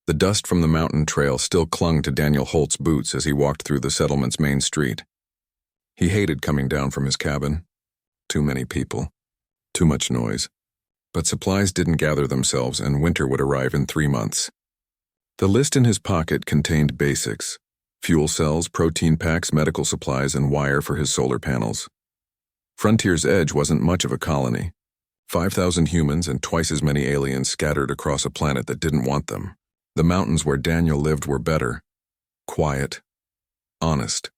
The dust from the mountain trail still clung to Daniel Holt's boots as he walked through the settlement's main street. He hated coming down from his cabin. Too many people. Too much noise. But supplies didn't gather themselves, and winter would arrive in 3 months. The list in his pocket contained basics: fuel cells, protein packs, medical supplies, and wire for his solar panels. Frontier's Edge wasn't much of a colony. 5,000 humans and twice as many aliens scattered across a planet that didn't want them. The mountains where Daniel lived were better. Quiet. Honest.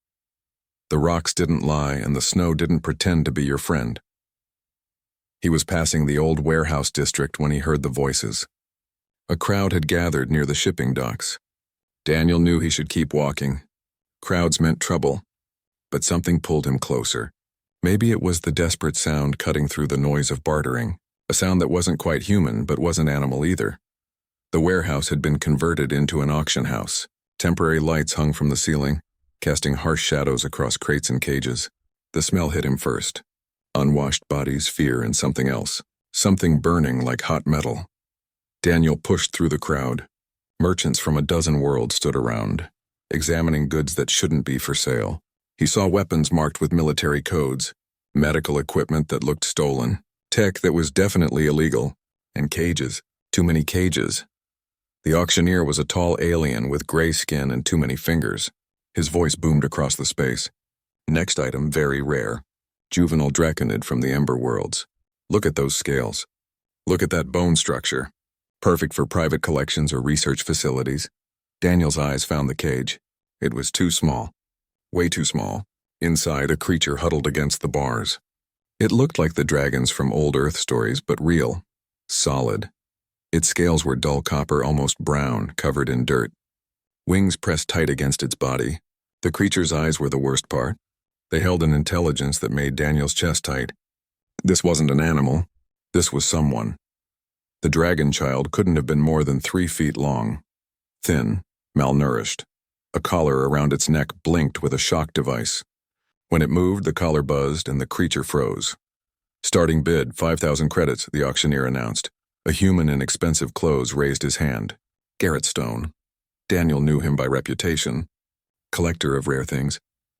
The rocks didn't lie, and the snow didn't pretend to be your friend. He was passing the old warehouse district when he heard the voices. A crowd had gathered near the shipping docks. Daniel knew he should keep walking. Crowds meant trouble, but something pulled him closer. Maybe it was the desperate sound cutting through the noise of bartering, a sound that wasn't quite human but wasn't animal either. The warehouse had been converted into an auction house. Temporary lights hung from the ceiling, casting harsh shadows across crates and cages. The smell hit him first. Unwashed bodies, fear, and something else. Something burning like hot metal. Daniel pushed through the crowd. Merchants from a dozen worlds stood around, examining goods that shouldn't be for sale. He saw weapons marked with military codes, medical equipment that looked stolen, tech that was definitely illegal, and cages. Too many cages. The auctioneer was a tall alien with gray skin and too many fingers. His voice boomed across the space. Next item, very rare. Juvenile draconid from the Ember Worlds. Look at those scales. Look at that bone structure. Perfect for private collections or research facilities. Daniel's eyes found the cage. It was too small. Way too small. Inside, a creature huddled against the bars. It looked like the dragons from old Earth stories, but real. Solid. Its scales were dull copper, almost brown, covered in dirt. Wings pressed tight against its body. The creature's eyes were the worst part. They held an intelligence that made Daniel's chest tight. This wasn't an animal. This was someone. The dragon child couldn't have been more than 3 feet long. Thin, malnourished. A collar around its neck blinked with a shock device. When it moved, the collar buzzed and the creature froze. Starting bid, 5,000 credits, the auctioneer announced. A human in expensive clothes raised his hand. Garrett Stone. Daniel knew him by reputation. Collector of rare things.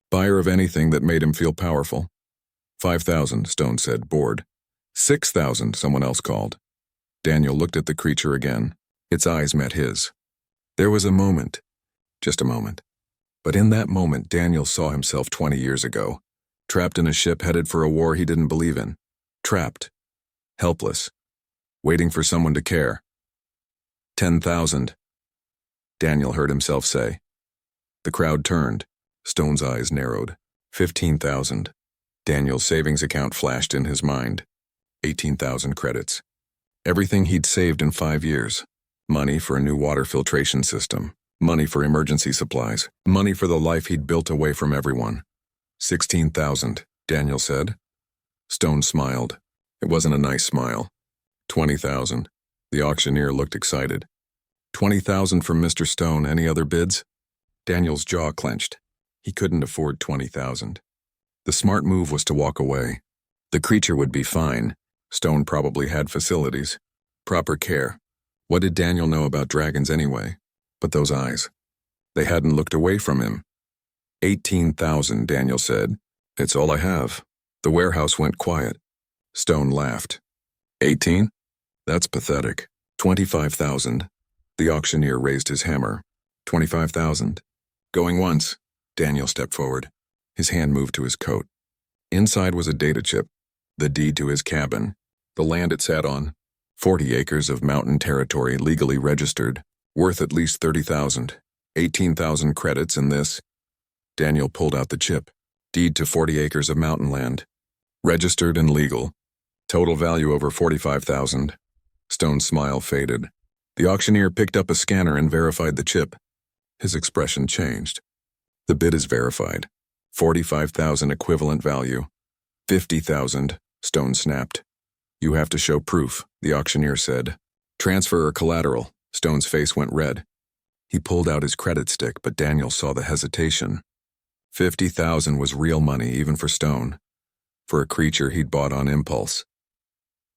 Buyer of anything that made him feel powerful. 5,000, Stone said, bored. 6,000, someone else called. Daniel looked at the creature again. Its eyes met his. There was a moment. Just a moment. But in that moment, Daniel saw himself 20 years ago. Trapped in a ship headed for a war he didn't believe in. Trapped. Helpless. Waiting for someone to care. 10,000. Daniel heard himself say. The crowd turned. Stone's eyes narrowed. 15,000. Daniel's savings account flashed in his mind. 18,000 credits. Everything he'd saved in 5 years. Money for a new water filtration system. Money for emergency supplies. Money for the life he'd built away from everyone. 16,000, Daniel said. Stone smiled. It wasn't a nice smile. 20,000. The auctioneer looked excited. 20,000 from Mr. Stone. Any other bids? Daniel's jaw clenched. He couldn't afford 20,000. The smart move was to walk away. The creature would be fine. Stone probably had facilities. Proper care. What did Daniel know about dragons anyway? But those eyes. They hadn't looked away from him. 18,000, Daniel said. It's all I have. The warehouse went quiet. Stone laughed. 18? That's pathetic. 25,000. The auctioneer raised his hammer. 25,000. Going once. Daniel stepped forward. His hand moved to his coat. Inside was a data chip. The deed to his cabin. The land it sat on. 40 acres of mountain territory legally registered. Worth at least 30,000. 18,000 credits in this. Daniel pulled out the chip. Deed to 40 acres of mountain land. Registered and legal. Total value over 45,000. Stone's smile faded. The auctioneer picked up a scanner and verified the chip. His expression changed. The bid is verified. 45,000 equivalent value. 50,000, Stone snapped. You have to show proof, the auctioneer said. Transfer or collateral. Stone's face went red. He pulled out his credit stick, but Daniel saw the hesitation. 50,000 was real money, even for Stone. For a creature he'd bought on impulse.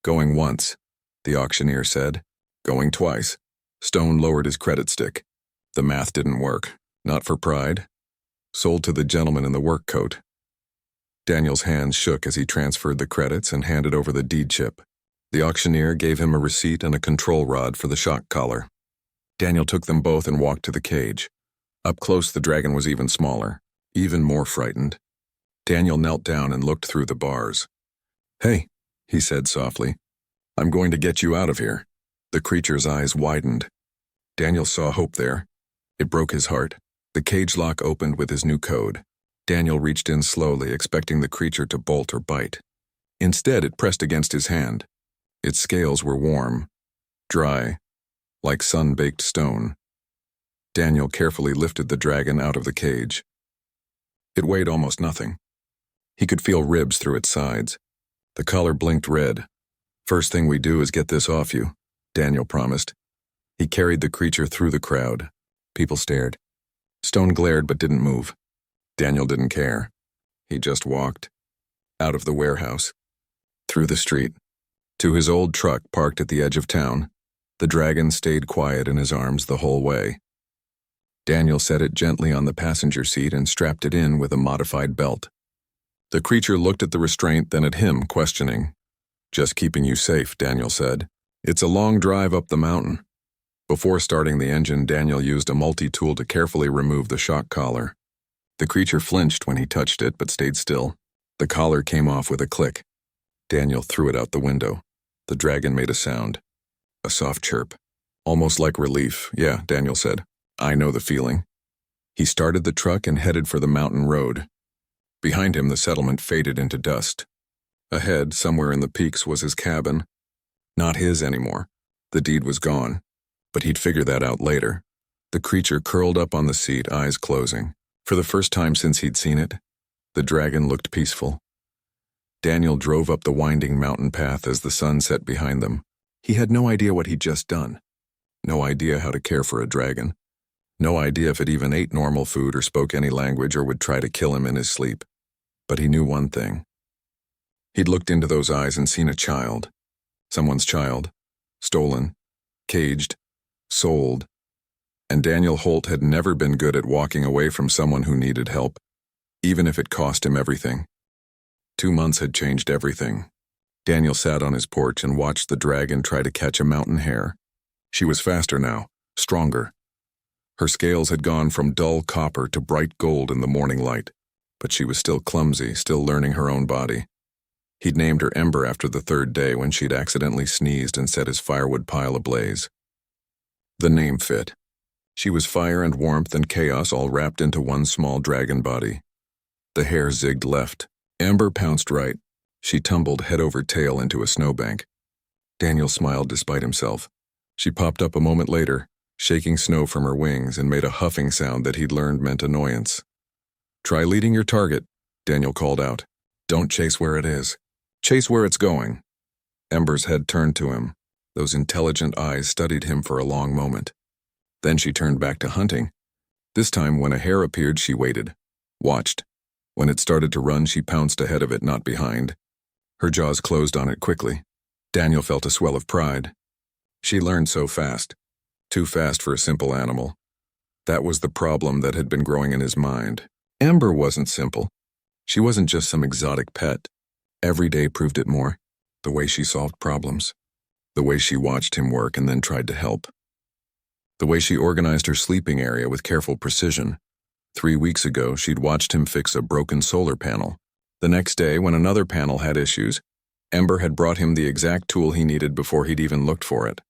Going once, the auctioneer said. Going twice. Stone lowered his credit stick. The math didn't work. Not for pride. Sold to the gentleman in the work coat. Daniel's hands shook as he transferred the credits and handed over the deed chip. The auctioneer gave him a receipt and a control rod for the shock collar. Daniel took them both and walked to the cage. Up close, the dragon was even smaller, even more frightened. Daniel knelt down and looked through the bars. "Hey," he said softly. "I'm going to get you out of here." The creature's eyes widened. Daniel saw hope there. It broke his heart. The cage lock opened with his new code. Daniel reached in slowly, expecting the creature to bolt or bite. Instead, it pressed against his hand. Its scales were warm, dry, like sun-baked stone. Daniel carefully lifted the dragon out of the cage. It weighed almost nothing. He could feel ribs through its sides. The collar blinked red. "First thing we do is get this off you," Daniel promised. He carried the creature through the crowd. People stared. Stone glared but didn't move. Daniel didn't care. He just walked. Out of the warehouse. Through the street. To his old truck parked at the edge of town. The dragon stayed quiet in his arms the whole way. Daniel set it gently on the passenger seat and strapped it in with a modified belt. The creature looked at the restraint, then at him, questioning. "Just keeping you safe," Daniel said. "It's a long drive up the mountain." Before starting the engine, Daniel used a multi-tool to carefully remove the shock collar. The creature flinched when he touched it, but stayed still. The collar came off with a click. Daniel threw it out the window. The dragon made a sound. A soft chirp. Almost like relief. "Yeah," Daniel said. "I know the feeling." He started the truck and headed for the mountain road. Behind him, the settlement faded into dust. Ahead, somewhere in the peaks, was his cabin. Not his anymore. The deed was gone. But he'd figure that out later. The creature curled up on the seat, eyes closing. For the first time since he'd seen it, the dragon looked peaceful. Daniel drove up the winding mountain path as the sun set behind them. He had no idea what he'd just done. No idea how to care for a dragon. No idea if it even ate normal food or spoke any language or would try to kill him in his sleep. But he knew one thing. He'd looked into those eyes and seen a child. Someone's child. Stolen. Caged. Sold. And Daniel Holt had never been good at walking away from someone who needed help, even if it cost him everything. 2 months had changed everything. Daniel sat on his porch and watched the dragon try to catch a mountain hare. She was faster now, stronger. Her scales had gone from dull copper to bright gold in the morning light, but she was still clumsy, still learning her own body. He'd named her Ember after the 3rd day when she'd accidentally sneezed and set his firewood pile ablaze. The name fit. She was fire and warmth and chaos all wrapped into one small dragon body. The hare zigged left. Ember pounced right. She tumbled head over tail into a snowbank. Daniel smiled despite himself. She popped up a moment later, shaking snow from her wings, and made a huffing sound that he'd learned meant annoyance. "Try leading your target," Daniel called out. "Don't chase where it is. Chase where it's going." Ember's head turned to him. Those intelligent eyes studied him for a long moment. Then she turned back to hunting. This time, when a hare appeared, she waited. Watched. When it started to run, she pounced ahead of it, not behind. Her jaws closed on it quickly. Daniel felt a swell of pride. She learned so fast. Too fast for a simple animal. That was the problem that had been growing in his mind. Ember wasn't simple. She wasn't just some exotic pet. Every day proved it more. The way she solved problems. The way she watched him work and then tried to help. The way she organized her sleeping area with careful precision. 3 weeks ago, she'd watched him fix a broken solar panel. The next day, when another panel had issues, Ember had brought him the exact tool he needed before he'd even looked for it.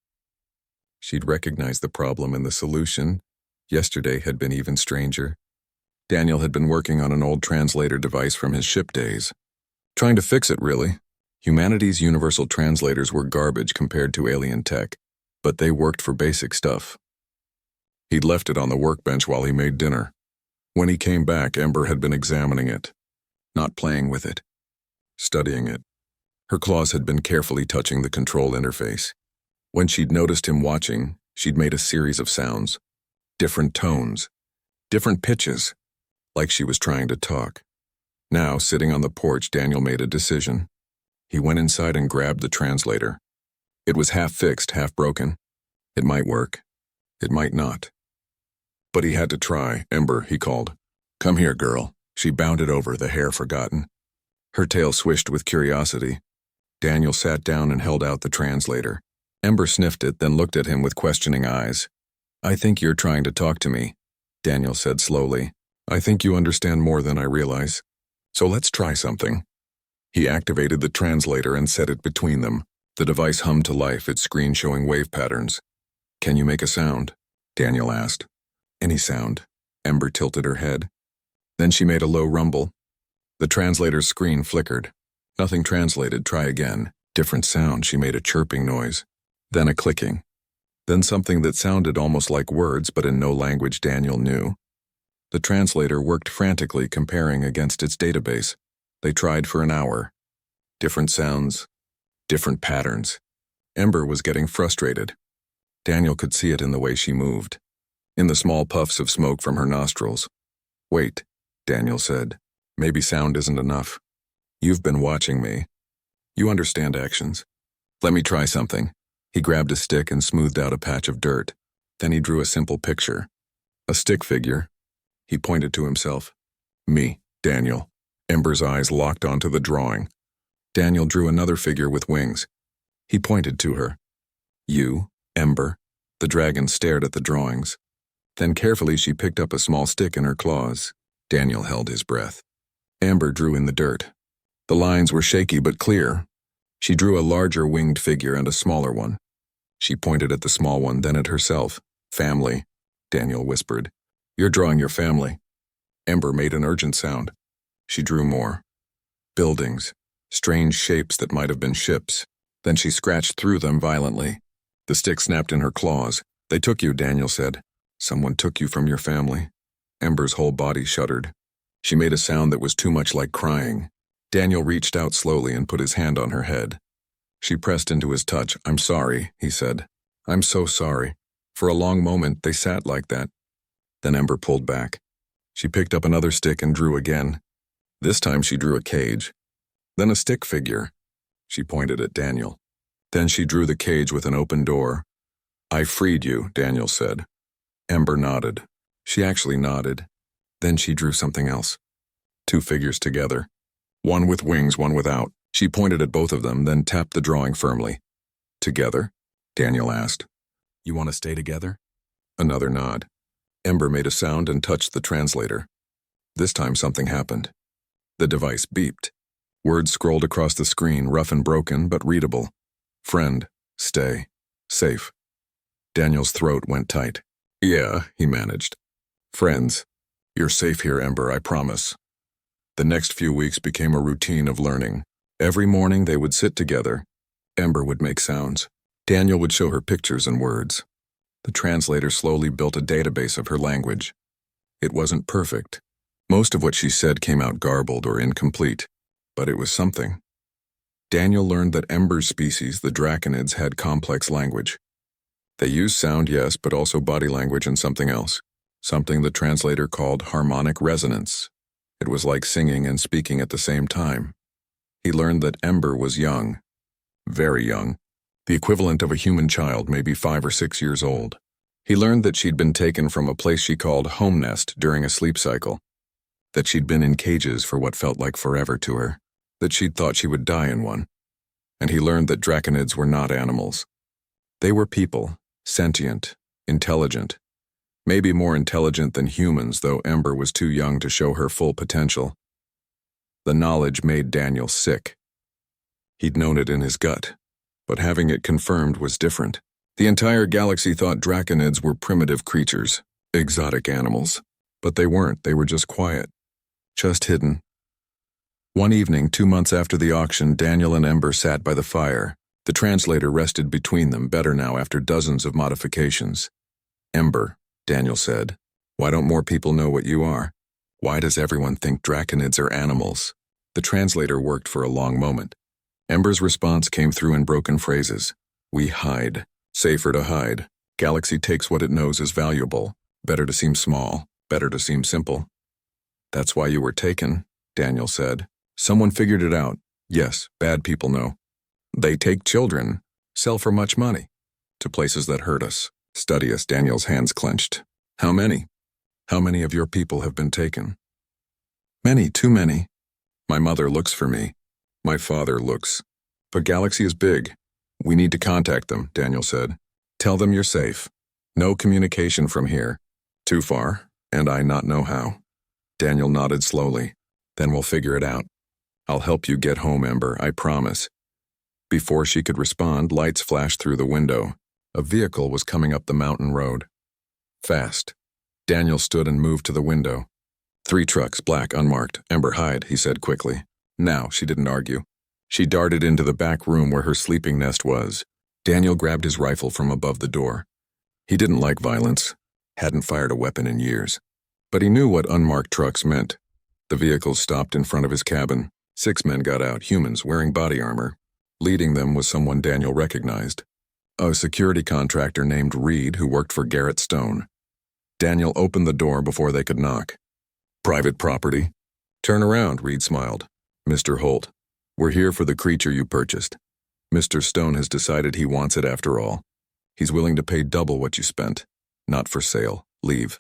She'd recognized the problem, and the solution, yesterday, had been even stranger. Daniel had been working on an old translator device from his ship days. Trying to fix it, really. Humanity's universal translators were garbage compared to alien tech, but they worked for basic stuff. He'd left it on the workbench while he made dinner. When he came back, Ember had been examining it, not playing with it, studying it. Her claws had been carefully touching the control interface. When she'd noticed him watching, she'd made a series of sounds, different tones, different pitches, like she was trying to talk. Now, sitting on the porch, Daniel made a decision. He went inside and grabbed the translator. It was half fixed, half broken. It might work. It might not. But he had to try. Ember, he called. Come here, girl. She bounded over, the hair forgotten. Her tail swished with curiosity. Daniel sat down and held out the translator. Ember sniffed it, then looked at him with questioning eyes. I think you're trying to talk to me, Daniel said slowly. I think you understand more than I realize. So let's try something. He activated the translator and set it between them. The device hummed to life, its screen showing wave patterns. Can you make a sound? Daniel asked. Any sound. Ember tilted her head. Then she made a low rumble. The translator's screen flickered. Nothing translated. Try again. Different sound. She made a chirping noise. Then a clicking. Then something that sounded almost like words, but in no language Daniel knew. The translator worked frantically, comparing against its database. They tried for an hour. Different sounds. Different patterns. Ember was getting frustrated. Daniel could see it in the way she moved. In the small puffs of smoke from her nostrils. Wait, Daniel said. Maybe sound isn't enough. You've been watching me. You understand actions. Let me try something. He grabbed a stick and smoothed out a patch of dirt. Then he drew a simple picture. A stick figure. He pointed to himself. Me, Daniel. Ember's eyes locked onto the drawing. Daniel drew another figure with wings. He pointed to her. You, Ember. The dragon stared at the drawings. Then carefully she picked up a small stick in her claws. Daniel held his breath. Amber drew in the dirt. The lines were shaky but clear. She drew a larger winged figure and a smaller one. She pointed at the small one, then at herself. Family, Daniel whispered. You're drawing your family. Ember made an urgent sound. She drew more. Buildings, strange shapes that might have been ships. Then she scratched through them violently. The stick snapped in her claws. They took you, Daniel said. Someone took you from your family. Ember's whole body shuddered. She made a sound that was too much like crying. Daniel reached out slowly and put his hand on her head. She pressed into his touch. I'm sorry, he said. I'm so sorry. For a long moment, they sat like that. Then Ember pulled back. She picked up another stick and drew again. This time she drew a cage. Then a stick figure. She pointed at Daniel. Then she drew the cage with an open door. I freed you, Daniel said. Ember nodded. She actually nodded. Then she drew something else. Two figures together. One with wings, one without. She pointed at both of them, then tapped the drawing firmly. Together? Daniel asked. You want to stay together? Another nod. Ember made a sound and touched the translator. This time something happened. The device beeped. Words scrolled across the screen, rough and broken, but readable. Friend, stay, safe. Daniel's throat went tight. Yeah, he managed. Friends, you're safe here, Ember, I promise. The next few weeks became a routine of learning. Every morning they would sit together. Ember would make sounds. Daniel would show her pictures and words. The translator slowly built a database of her language. It wasn't perfect. Most of what she said came out garbled or incomplete, but it was something. Daniel learned that Ember's species, the Draconids, had complex language. They used sound, yes, but also body language and something else. Something the translator called harmonic resonance. It was like singing and speaking at the same time. He learned that Ember was young. Very young. The equivalent of a human child, maybe 5 or 6 years old. He learned that she'd been taken from a place she called home nest during a sleep cycle. That she'd been in cages for what felt like forever to her. That she'd thought she would die in one. And he learned that Draconids were not animals. They were people, sentient, intelligent. Maybe more intelligent than humans, though Ember was too young to show her full potential. The knowledge made Daniel sick. He'd known it in his gut, but having it confirmed was different. The entire galaxy thought Draconids were primitive creatures, exotic animals. But they weren't, they were just quiet. Just hidden. One evening, 2 months after the auction, Daniel and Ember sat by the fire. The translator rested between them, better now after dozens of modifications. Ember, Daniel said, why don't more people know what you are? Why does everyone think Draconids are animals? The translator worked for a long moment. Ember's response came through in broken phrases. We hide. Safer to hide. Galaxy takes what it knows is valuable. Better to seem small. Better to seem simple. That's why you were taken, Daniel said. Someone figured it out. Yes, bad people know. They take children, sell for much money, to places that hurt us. Study us, Daniel's hands clenched. How many? How many of your people have been taken? Many, too many. My mother looks for me. My father looks. But Galaxy is big. We need to contact them, Daniel said. Tell them you're safe. No communication from here. Too far, and I not know how. Daniel nodded slowly. Then we'll figure it out. I'll help you get home, Ember, I promise. Before she could respond, lights flashed through the window. A vehicle was coming up the mountain road. Fast. Daniel stood and moved to the window. 3 trucks, black, unmarked. Ember, hide, he said quickly. Now, she didn't argue. She darted into the back room where her sleeping nest was. Daniel grabbed his rifle from above the door. He didn't like violence, hadn't fired a weapon in years. But he knew what unmarked trucks meant. The vehicles stopped in front of his cabin. 6 men got out, humans wearing body armor. Leading them was someone Daniel recognized. A security contractor named Reed who worked for Garrett Stone. Daniel opened the door before they could knock. Private property? Turn around, Reed smiled. Mr. Holt, we're here for the creature you purchased. Mr. Stone has decided he wants it after all. He's willing to pay double what you spent. Not for sale. Leave.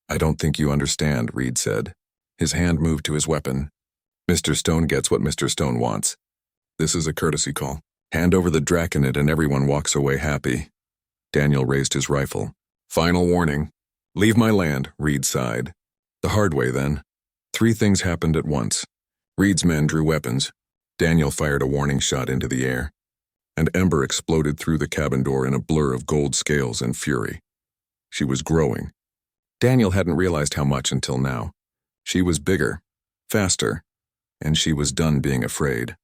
I don't think you understand, Reed said. His hand moved to his weapon. Mr. Stone gets what Mr. Stone wants. This is a courtesy call. Hand over the Draconid and everyone walks away happy. Daniel raised his rifle. Final warning. Leave my land, Reed sighed. The hard way, then. 3 things happened at once. Reed's men drew weapons. Daniel fired a warning shot into the air. And Ember exploded through the cabin door in a blur of gold scales and fury. She was growing. Daniel hadn't realized how much until now. She was bigger, faster, and she was done being afraid.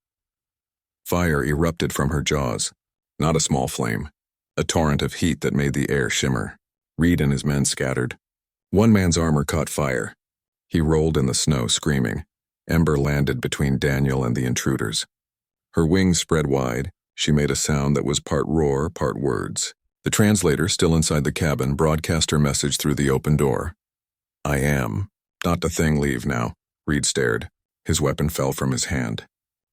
Fire erupted from her jaws. Not a small flame. A torrent of heat that made the air shimmer. Reed and his men scattered. One man's armor caught fire. He rolled in the snow, screaming. Ember landed between Daniel and the intruders. Her wings spread wide. She made a sound that was part roar, part words. The translator, still inside the cabin, broadcast her message through the open door. I am. Not a thing, leave now. Reed stared. His weapon fell from his hand.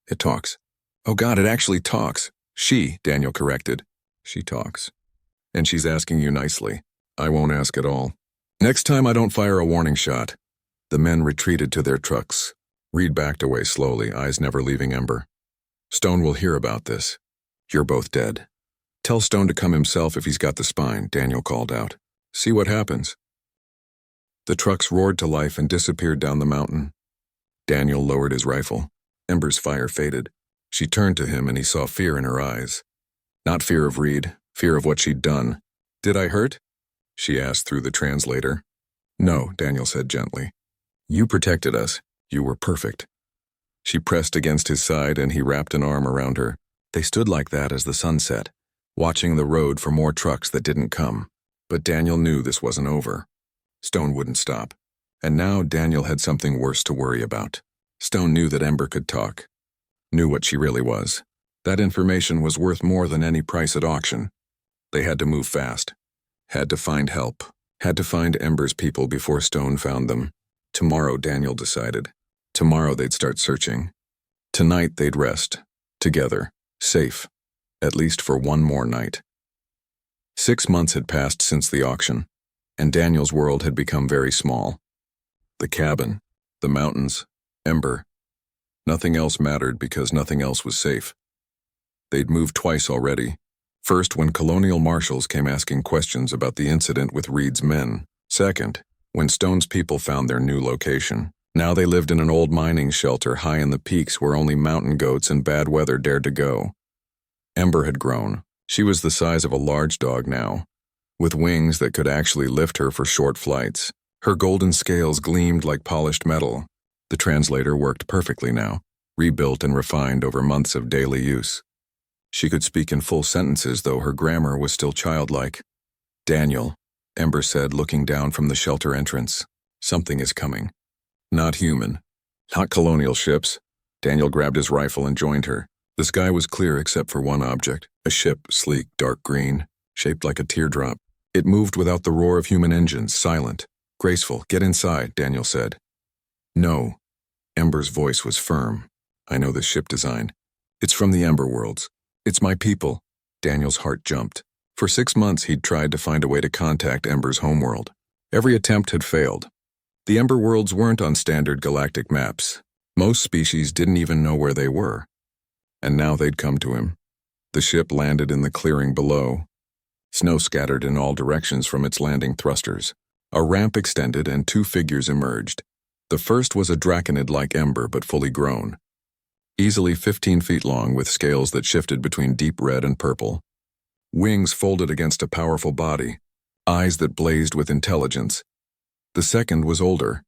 It talks. Oh God, it actually talks. She, Daniel corrected. She talks. And she's asking you nicely. I won't ask at all. Next time I don't fire a warning shot. The men retreated to their trucks. Reed backed away slowly, eyes never leaving Ember. Stone will hear about this. You're both dead. Tell Stone to come himself if he's got the spine, Daniel called out. See what happens. The trucks roared to life and disappeared down the mountain. Daniel lowered his rifle. Ember's fire faded. She turned to him and he saw fear in her eyes. Not fear of Reed, fear of what she'd done. Did I hurt? She asked through the translator. No, Daniel said gently. You protected us. You were perfect. She pressed against his side and he wrapped an arm around her. They stood like that as the sun set, watching the road for more trucks that didn't come. But Daniel knew this wasn't over. Stone wouldn't stop. And now Daniel had something worse to worry about. Stone knew that Ember could talk. Knew what she really was. That information was worth more than any price at auction. They had to move fast. Had to find help. Had to find Ember's people before Stone found them. Tomorrow, Daniel decided. Tomorrow they'd start searching. Tonight they'd rest. Together. Safe. At least for one more night. 6 months had passed since the auction, and Daniel's world had become very small. The cabin, the mountains, Ember. Nothing else mattered because nothing else was safe. They'd moved twice already. First, when colonial marshals came asking questions about the incident with Reed's men. Second, when Stone's people found their new location. Now they lived in an old mining shelter high in the peaks where only mountain goats and bad weather dared to go. Ember had grown. She was the size of a large dog now, with wings that could actually lift her for short flights. Her golden scales gleamed like polished metal. The translator worked perfectly now, rebuilt and refined over months of daily use. She could speak in full sentences, though her grammar was still childlike. Daniel, Ember said, looking down from the shelter entrance. Something is coming. Not human. Not colonial ships. Daniel grabbed his rifle and joined her. The sky was clear except for one object, a ship, sleek, dark green, shaped like a teardrop. It moved without the roar of human engines, silent, graceful. Get inside, Daniel said. No. Ember's voice was firm. I know this ship design. It's from the Ember worlds. It's my people. Daniel's heart jumped. For 6 months, he'd tried to find a way to contact Ember's homeworld. Every attempt had failed. The Ember worlds weren't on standard galactic maps. Most species didn't even know where they were. And now they'd come to him. The ship landed in the clearing below. Snow scattered in all directions from its landing thrusters. A ramp extended and 2 figures emerged. The first was a draconid like Ember but fully grown. Easily 15 feet long with scales that shifted between deep red and purple. Wings folded against a powerful body. Eyes that blazed with intelligence. The second was older,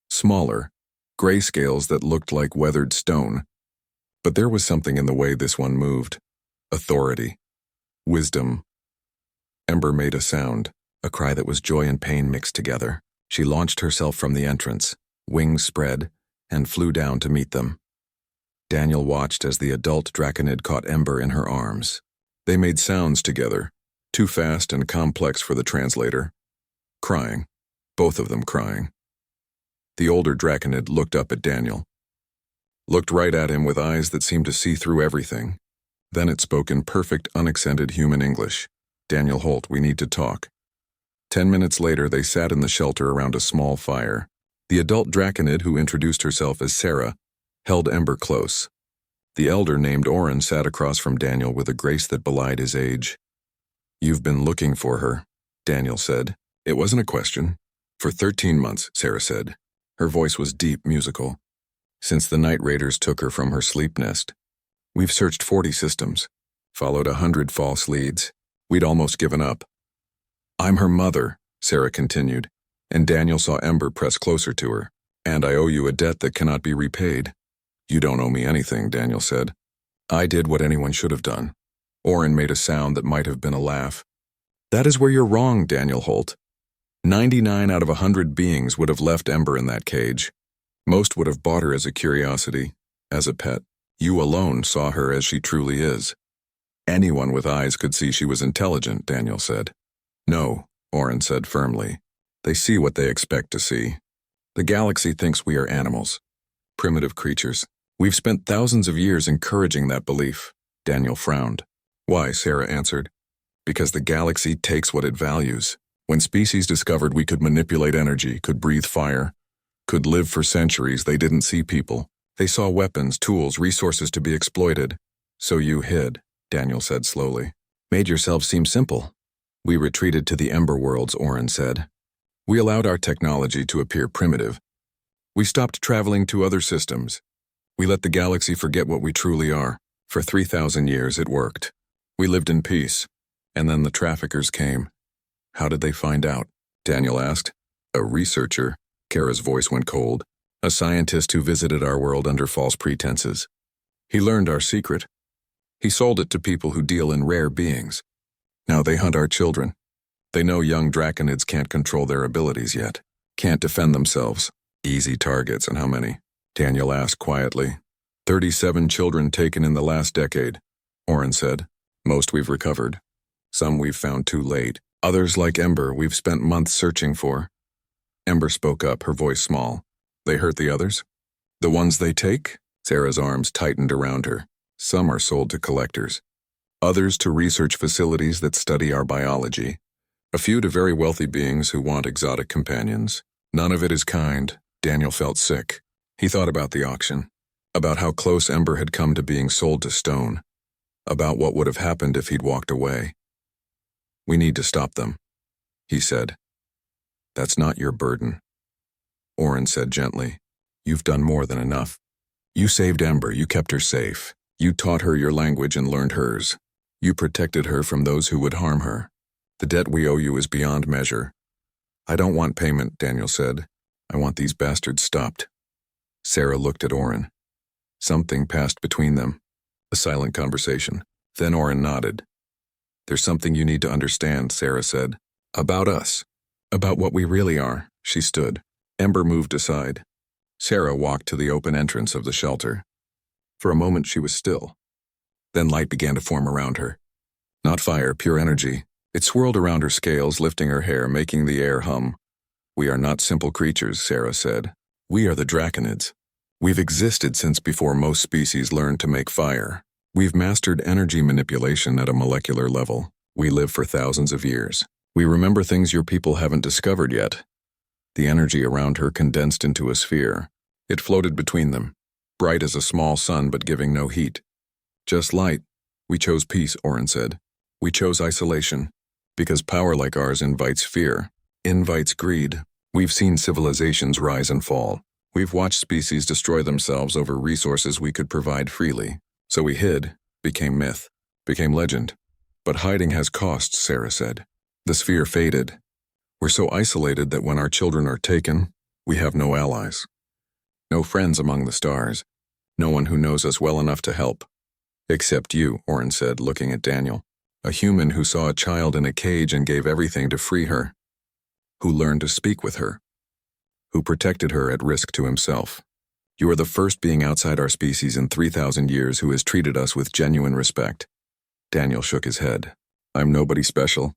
smaller, gray scales that looked like weathered stone. But there was something in the way this one moved. Authority. Wisdom. Ember made a sound, a cry that was joy and pain mixed together. She launched herself from the entrance, wings spread, and flew down to meet them. Daniel watched as the adult draconid caught Ember in her arms. They made sounds together, too fast and complex for the translator. Crying. Both of them crying. The older draconid looked up at Daniel. Looked right at him with eyes that seemed to see through everything. Then it spoke in perfect, unaccented human English. "Daniel Holt, we need to talk." 10 minutes later, they sat in the shelter around a small fire. The adult draconid, who introduced herself as Sarah, held Ember close. The elder, named Oren, sat across from Daniel with a grace that belied his age. "You've been looking for her," Daniel said. It wasn't a question. "For 13 months, Sarah said. Her voice was deep, musical. "Since the night raiders took her from her sleep nest. We've searched 40 systems, followed 100 false leads. We'd almost given up." "I'm her mother," Sarah continued, and Daniel saw Ember press closer to her. "And I owe you a debt that cannot be repaid." "You don't owe me anything," Daniel said. "I did what anyone should have done." Oren made a sound that might have been a laugh. "That is where you're wrong, Daniel Holt. 99 out of 100 beings would have left Ember in that cage. Most would have bought her as a curiosity, as a pet. You alone saw her as she truly is." "Anyone with eyes could see she was intelligent," Daniel said. "No," Oren said firmly. "They see what they expect to see. The galaxy thinks we are animals, primitive creatures. We've spent thousands of years encouraging that belief." Daniel frowned. "Why?" Sarah answered. "Because the galaxy takes what it values. When species discovered we could manipulate energy, could breathe fire, could live for centuries, they didn't see people. They saw weapons, tools, resources to be exploited. So you hid," Daniel said slowly. "Made yourselves seem simple." "We retreated to the Ember worlds," Oren said. "We allowed our technology to appear primitive. We stopped traveling to other systems. We let the galaxy forget what we truly are. For 3,000 years it worked. We lived in peace. And then the traffickers came." "How did they find out?" Daniel asked. "A researcher." Kara's voice went cold. "A scientist who visited our world under false pretenses. He learned our secret. He sold it to people who deal in rare beings. Now they hunt our children. They know young draconids can't control their abilities yet. Can't defend themselves. Easy targets, and how many?" Daniel asked quietly. 37 children taken in the last decade," Oren said. "Most we've recovered. Some we've found too late. Others, like Ember, we've spent months searching for." Ember spoke up, her voice small. "They hurt the others? The ones they take?" Sarah's arms tightened around her. "Some are sold to collectors. Others to research facilities that study our biology. A few to very wealthy beings who want exotic companions. None of it is kind." Daniel felt sick. He thought about the auction. About how close Ember had come to being sold to stone. About what would have happened if he'd walked away. "We need to stop them," he said. "That's not your burden," Oren said gently. "You've done more than enough. You saved Ember, you kept her safe. You taught her your language and learned hers. You protected her from those who would harm her. The debt we owe you is beyond measure." "I don't want payment," Daniel said. "I want these bastards stopped." Sarah looked at Oren. Something passed between them. A silent conversation. Then Oren nodded. "There's something you need to understand," Sarah said. "About us. About what we really are." She stood. Ember moved aside. Sarah walked to the open entrance of the shelter. For a moment she was still. Then light began to form around her. Not fire, pure energy. It swirled around her scales, lifting her hair, making the air hum. "We are not simple creatures," Sarah said. "We are the draconids. We've existed since before most species learned to make fire. We've mastered energy manipulation at a molecular level. We live for thousands of years. We remember things your people haven't discovered yet. The energy around her condensed into a sphere. It floated between them, bright as a small sun but giving no heat. Just light. We chose peace, Orin said. We chose isolation. Because power like ours invites fear, invites greed. We've seen civilizations rise and fall. We've watched species destroy themselves over resources we could provide freely. So we hid, became myth, became legend. But hiding has costs, Sarah said. The sphere faded. We're so isolated that when our children are taken, we have no allies. No friends among the stars. No one who knows us well enough to help. Except you, Orin said, looking at Daniel. A human who saw a child in a cage and gave everything to free her. Who learned to speak with her. Who protected her at risk to himself. You are the first being outside our species in 3,000 years who has treated us with genuine respect. Daniel shook his head. I'm nobody special.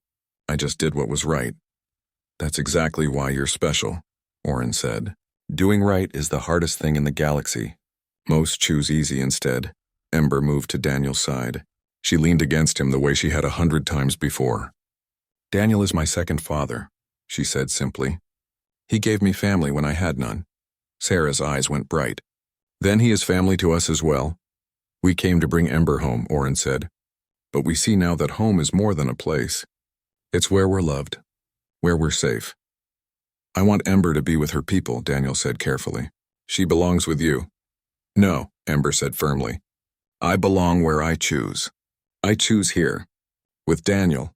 I just did what was right. That's exactly why you're special, Orin said. Doing right is the hardest thing in the galaxy. Most choose easy instead. Ember moved to Daniel's side. She leaned against him the way she had 100 times before. Daniel is my second father, she said simply. He gave me family when I had none. Sarah's eyes went bright. Then he is family to us as well. We came to bring Ember home, Orin said. But we see now that home is more than a place. It's where we're loved, where we're safe. I want Ember to be with her people, Daniel said carefully. She belongs with you. No, Ember said firmly. I belong where I choose. I choose here, with Daniel,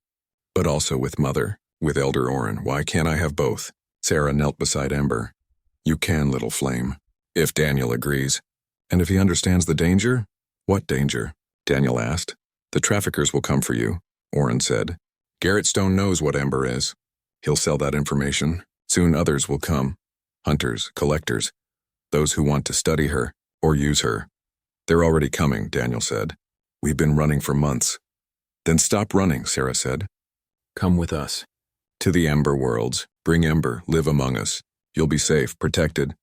but also with Mother, with Elder Orin. Why can't I have both? Sarah knelt beside Ember. You can, little flame, if Daniel agrees. And if he understands the danger? What danger? Daniel asked. The traffickers will come for you, Orin said. Garrett Stone knows what Ember is. He'll sell that information. Soon others will come. Hunters, collectors, those who want to study her or use her. They're already coming, Daniel said. We've been running for months. Then stop running, Sarah said. Come with us. To the Ember worlds. Bring Ember, live among us. You'll be safe, protected.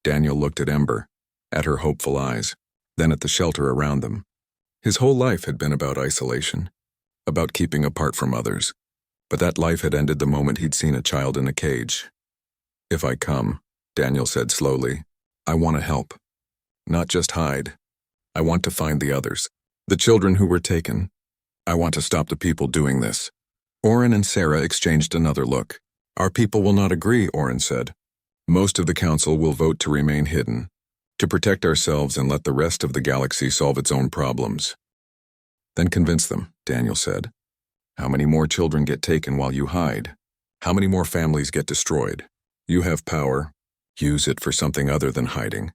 Daniel looked at Ember, at her hopeful eyes, then at the shelter around them. His whole life had been about isolation, about keeping apart from others. But that life had ended the moment he'd seen a child in a cage. If I come, Daniel said slowly, I want to help. Not just hide. I want to find the others, the children who were taken. I want to stop the people doing this. Orin and Sarah exchanged another look. Our people will not agree, Orin said. Most of the council will vote to remain hidden, to protect ourselves and let the rest of the galaxy solve its own problems. Then convince them, Daniel said. How many more children get taken while you hide? How many more families get destroyed? You have power. Use it for something other than hiding.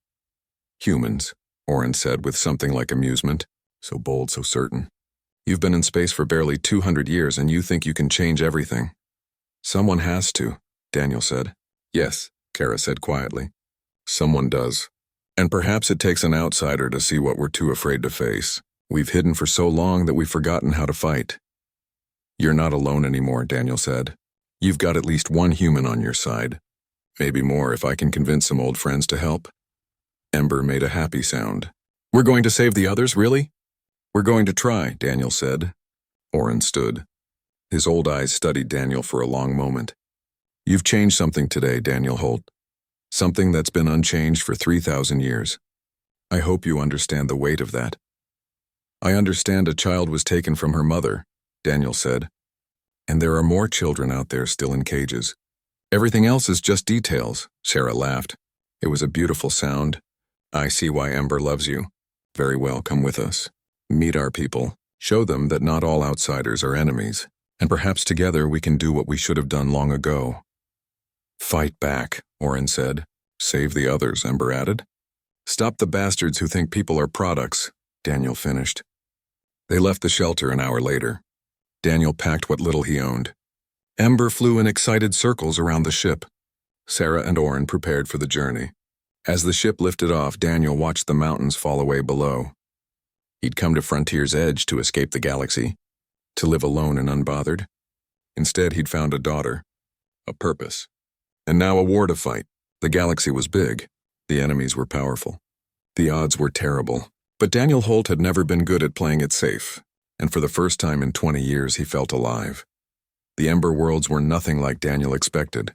Humans, Orin said with something like amusement. So bold, so certain. You've been in space for barely 200 years and you think you can change everything. Someone has to, Daniel said. Yes, Kara said quietly. Someone does. And perhaps it takes an outsider to see what we're too afraid to face. We've hidden for so long that we've forgotten how to fight. You're not alone anymore, Daniel said. You've got at least one human on your side. Maybe more if I can convince some old friends to help. Ember made a happy sound. We're going to save the others, really? We're going to try, Daniel said. Orin stood. His old eyes studied Daniel for a long moment. You've changed something today, Daniel Holt. Something that's been unchanged for 3,000 years. I hope you understand the weight of that. I understand a child was taken from her mother, Daniel said. And there are more children out there still in cages. Everything else is just details, Sarah laughed. It was a beautiful sound. I see why Ember loves you. Very well, come with us. Meet our people. Show them that not all outsiders are enemies. And perhaps together we can do what we should have done long ago. Fight back, Orin said. Save the others, Ember added. Stop the bastards who think people are products, Daniel finished. They left the shelter an hour later. Daniel packed what little he owned. Ember flew in excited circles around the ship. Sarah and Orin prepared for the journey. As the ship lifted off, Daniel watched the mountains fall away below. He'd come to Frontier's edge to escape the galaxy, to live alone and unbothered. Instead, he'd found a daughter, a purpose, and now a war to fight. The galaxy was big. The enemies were powerful. The odds were terrible. But Daniel Holt had never been good at playing it safe. and for the first time in 20 years he felt alive. The Ember worlds were nothing like Daniel expected.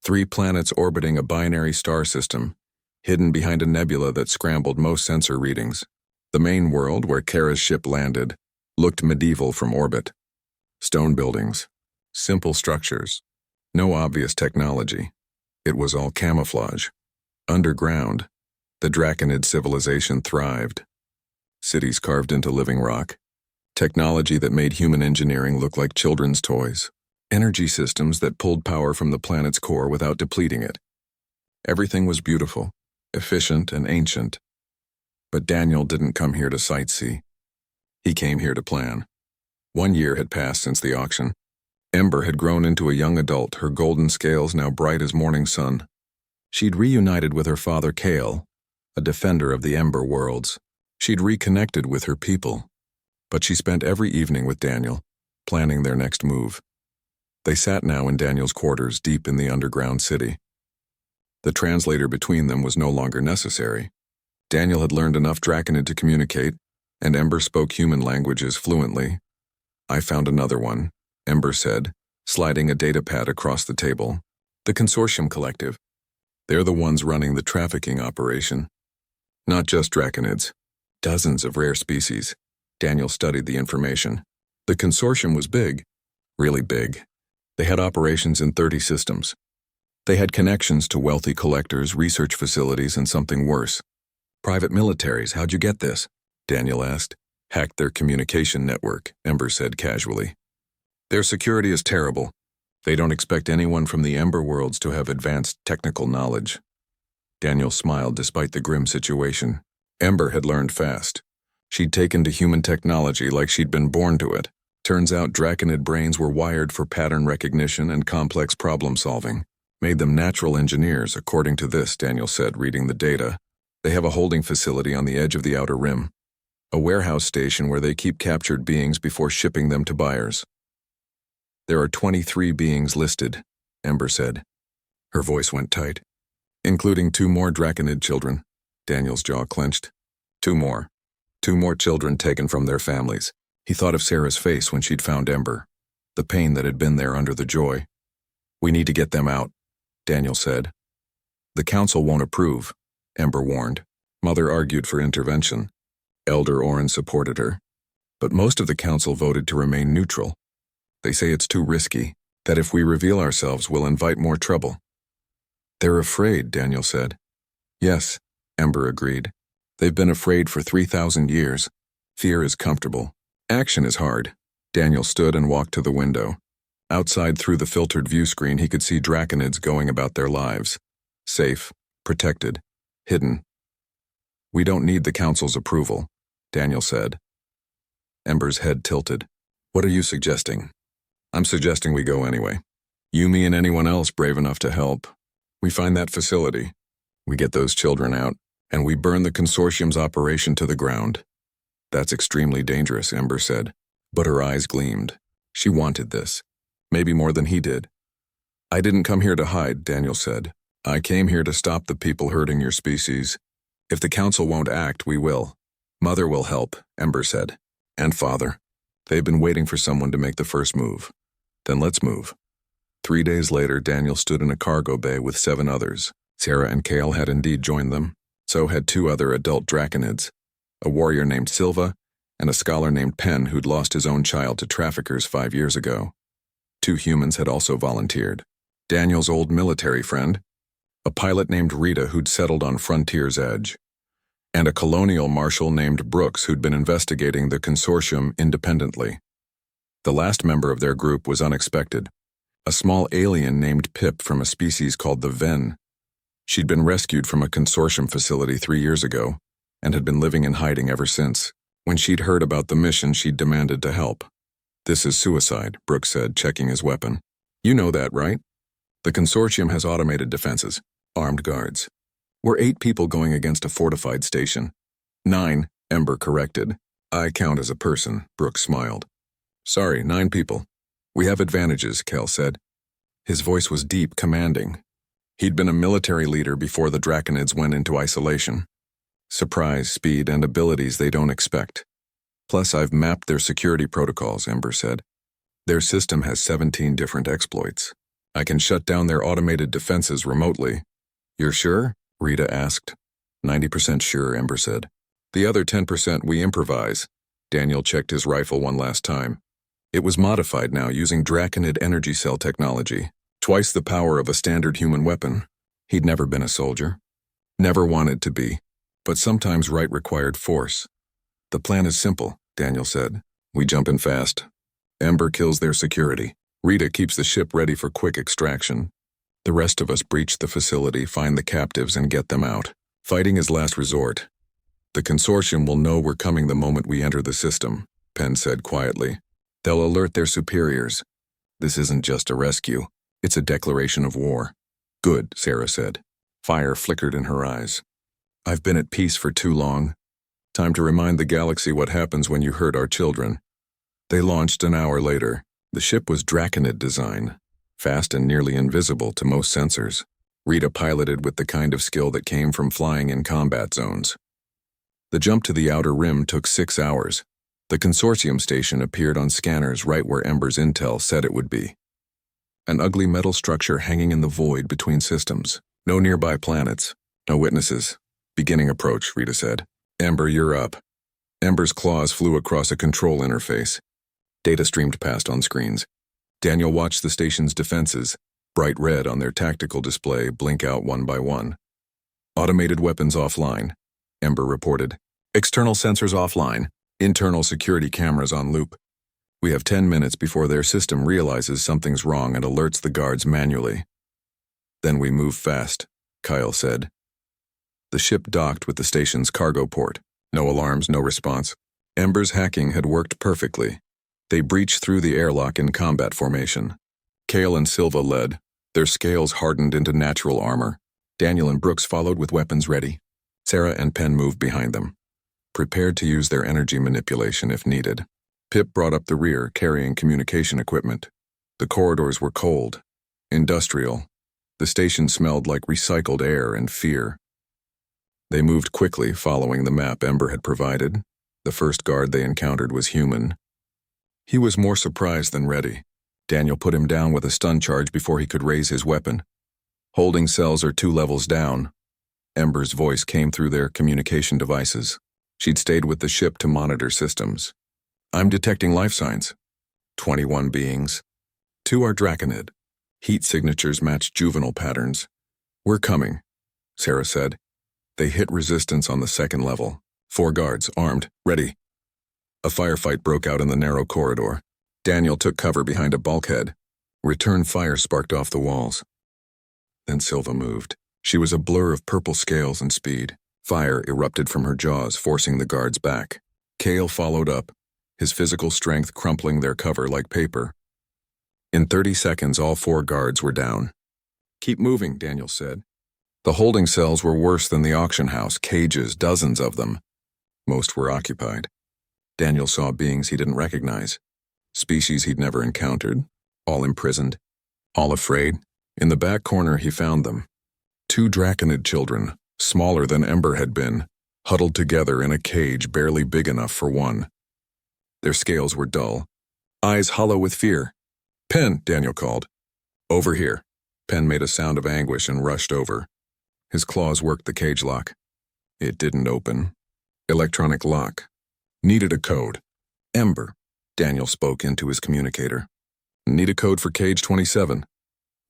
3 planets orbiting a binary star system, hidden behind a nebula that scrambled most sensor readings. The main world, where Kara's ship landed, looked medieval from orbit. Stone buildings, simple structures, no obvious technology. It was all camouflage. Underground, the Draconid civilization thrived. Cities carved into living rock. Technology that made human engineering look like children's toys. Energy systems that pulled power from the planet's core without depleting it. Everything was beautiful, efficient, and ancient. But Daniel didn't come here to sightsee. He came here to plan. 1 year had passed since the auction. Ember had grown into a young adult, her golden scales now bright as morning sun. She'd reunited with her father Kale, a defender of the Ember worlds. She'd reconnected with her people. But she spent every evening with Daniel, planning their next move. They sat now in Daniel's quarters deep in the underground city. The translator between them was no longer necessary. Daniel had learned enough Draconid to communicate, and Ember spoke human languages fluently. "I found another one," Ember said, sliding a datapad across the table. "The Consortium Collective. They're the ones running the trafficking operation. Not just Draconids. Dozens of rare species." Daniel studied the information. The consortium was big. Really big. They had operations in 30 systems. They had connections to wealthy collectors, research facilities, and something worse. "Private militaries, how'd you get this?" Daniel asked. "Hacked their communication network," Ember said casually. "Their security is terrible. They don't expect anyone from the Ember worlds to have advanced technical knowledge." Daniel smiled despite the grim situation. Ember had learned fast. She'd taken to human technology like she'd been born to it. Turns out Draconid brains were wired for pattern recognition and complex problem-solving. Made them natural engineers, according to this, Daniel said, reading the data. They have a holding facility on the edge of the Outer Rim. A warehouse station where they keep captured beings before shipping them to buyers. "There are 23 beings listed," Ember said. Her voice went tight. "Including 2 more Draconid children." Daniel's jaw clenched. 2 more. 2 more children taken from their families. He thought of Sarah's face when she'd found Ember. The pain that had been there under the joy. "We need to get them out," Daniel said. "The council won't approve," Ember warned. Mother argued for intervention. Elder Oren supported her. But most of the council voted to remain neutral. They say it's too risky, that if we reveal ourselves, we'll invite more trouble. "They're afraid," Daniel said. "Yes," Ember agreed. "They've been afraid for 3,000 years. Fear is comfortable. Action is hard." Daniel stood and walked to the window. Outside, through the filtered view screen, he could see Draconids going about their lives. Safe, protected, hidden. "We don't need the council's approval," Daniel said. Ember's head tilted. "What are you suggesting?" "I'm suggesting we go anyway. You, me, and anyone else brave enough to help. We find that facility. We get those children out, and we burn the consortium's operation to the ground." "That's extremely dangerous," Ember said, but her eyes gleamed. She wanted this, maybe more than he did. "I didn't come here to hide," Daniel said. "I came here to stop the people hurting your species. If the council won't act, we will. Mother will help," Ember said. "And Father. They've been waiting for someone to make the first move. Then let's move." 3 days later, Daniel stood in a cargo bay with 7 others. Sarah and Kale had indeed joined them. So had 2 other adult Draconids, a warrior named Silva and a scholar named Penn who'd lost his own child to traffickers 5 years ago. 2 humans had also volunteered. Daniel's old military friend, a pilot named Rita who'd settled on Frontier's edge, and a colonial marshal named Brooks who'd been investigating the consortium independently. The last member of their group was unexpected, a small alien named Pip from a species called the Ven. She'd been rescued from a consortium facility 3 years ago and had been living in hiding ever since. When she'd heard about the mission, she'd demanded to help. "This is suicide," Brooks said, checking his weapon. "You know that, right? The consortium has automated defenses, armed guards. We're 8 people going against a fortified station." 9, Ember corrected. "I count as a person," Brooks smiled. "Sorry, 9 people. We have advantages," Kel said. His voice was deep, commanding. He'd been a military leader before the Draconids went into isolation. Surprise, speed, and abilities they don't expect. Plus, I've mapped their security protocols, Ember said. Their system has 17 different exploits. I can shut down their automated defenses remotely. You're sure? Rita asked. 90% sure, Ember said. The other 10% we improvise. Daniel checked his rifle one last time. It was modified now using Draconid energy cell technology, twice the power of a standard human weapon. He'd never been a soldier. Never wanted to be. But sometimes right required force. The plan is simple, Daniel said. We jump in fast. Ember kills their security. Rita keeps the ship ready for quick extraction. The rest of us breach the facility, find the captives, and get them out. Fighting is last resort. The consortium will know we're coming the moment we enter the system, Penn said quietly. They'll alert their superiors. This isn't just a rescue. It's a declaration of war. Good, Sarah said. Fire flickered in her eyes. I've been at peace for too long. Time to remind the galaxy what happens when you hurt our children. They launched an hour later. The ship was Draconid design, fast and nearly invisible to most sensors. Rita piloted with the kind of skill that came from flying in combat zones. The jump to the outer rim took 6 hours. The consortium station appeared on scanners right where Ember's intel said it would be. An ugly metal structure hanging in the void between systems. No nearby planets. No witnesses. Beginning approach, Rita said. Ember, you're up. Ember's claws flew across a control interface. Data streamed past on screens. Daniel watched the station's defenses, bright red on their tactical display, blink out one by one. Automated weapons offline, Ember reported. External sensors offline. Internal security cameras on loop. We have 10 minutes before their system realizes something's wrong and alerts the guards manually. Then we move fast, Kyle said. The ship docked with the station's cargo port. No alarms, no response. Ember's hacking had worked perfectly. They breached through the airlock in combat formation. Kale and Silva led, their scales hardened into natural armor. Daniel and Brooks followed with weapons ready. Sarah and Penn moved behind them, prepared to use their energy manipulation if needed. Pip brought up the rear, carrying communication equipment. The corridors were cold, industrial. The station smelled like recycled air and fear. They moved quickly, following the map Ember had provided. The first guard they encountered was human. He was more surprised than ready. Daniel put him down with a stun charge before he could raise his weapon. Holding cells are 2 levels down. Ember's voice came through their communication devices. She'd stayed with the ship to monitor systems. I'm detecting life signs. 21 beings. 2 are Draconid. Heat signatures match juvenile patterns. We're coming, Sarah said. They hit resistance on the 2nd level. 4 guards, armed, ready. A firefight broke out in the narrow corridor. Daniel took cover behind a bulkhead. Return fire sparked off the walls. Then Silva moved. She was a blur of purple scales and speed. Fire erupted from her jaws, forcing the guards back. Kale followed up, his physical strength crumpling their cover like paper. In 30 seconds, all 4 guards were down. Keep moving, Daniel said. The holding cells were worse than the auction house, cages, dozens of them. Most were occupied. Daniel saw beings he didn't recognize, species he'd never encountered, all imprisoned, all afraid. In the back corner he found them. 2 Draconid children, smaller than Ember had been, huddled together in a cage barely big enough for one. Their scales were dull, eyes hollow with fear. Penn, Daniel called. Over here. Penn made a sound of anguish and rushed over. His claws worked the cage lock. It didn't open. Electronic lock. Needed a code. Ember, Daniel spoke into his communicator. Need a code for cage 27.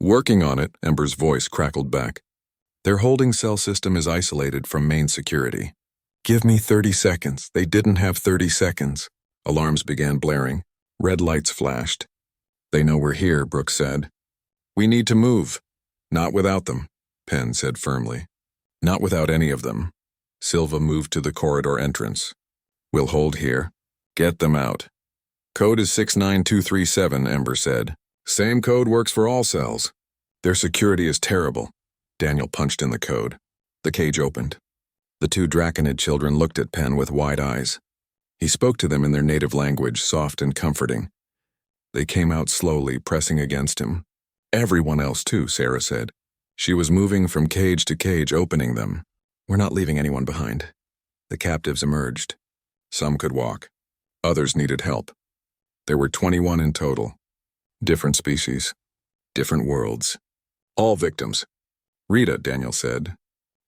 Working on it, Ember's voice crackled back. Their holding cell system is isolated from main security. Give me 30 seconds. They didn't have 30 seconds. Alarms began blaring. Red lights flashed. They know we're here, Brooks said. We need to move. Not without them, Penn said firmly. Not without any of them. Silva moved to the corridor entrance. We'll hold here. Get them out. Code is 69237, Ember said. Same code works for all cells. Their security is terrible. Daniel punched in the code. The cage opened. The 2 Draconid children looked at Penn with wide eyes. He spoke to them in their native language, soft and comforting. They came out slowly, pressing against him. Everyone else too, Sarah said. She was moving from cage to cage, opening them. We're not leaving anyone behind. The captives emerged. Some could walk. Others needed help. There were 21 in total. Different species, different worlds. All victims. Rita, Daniel said.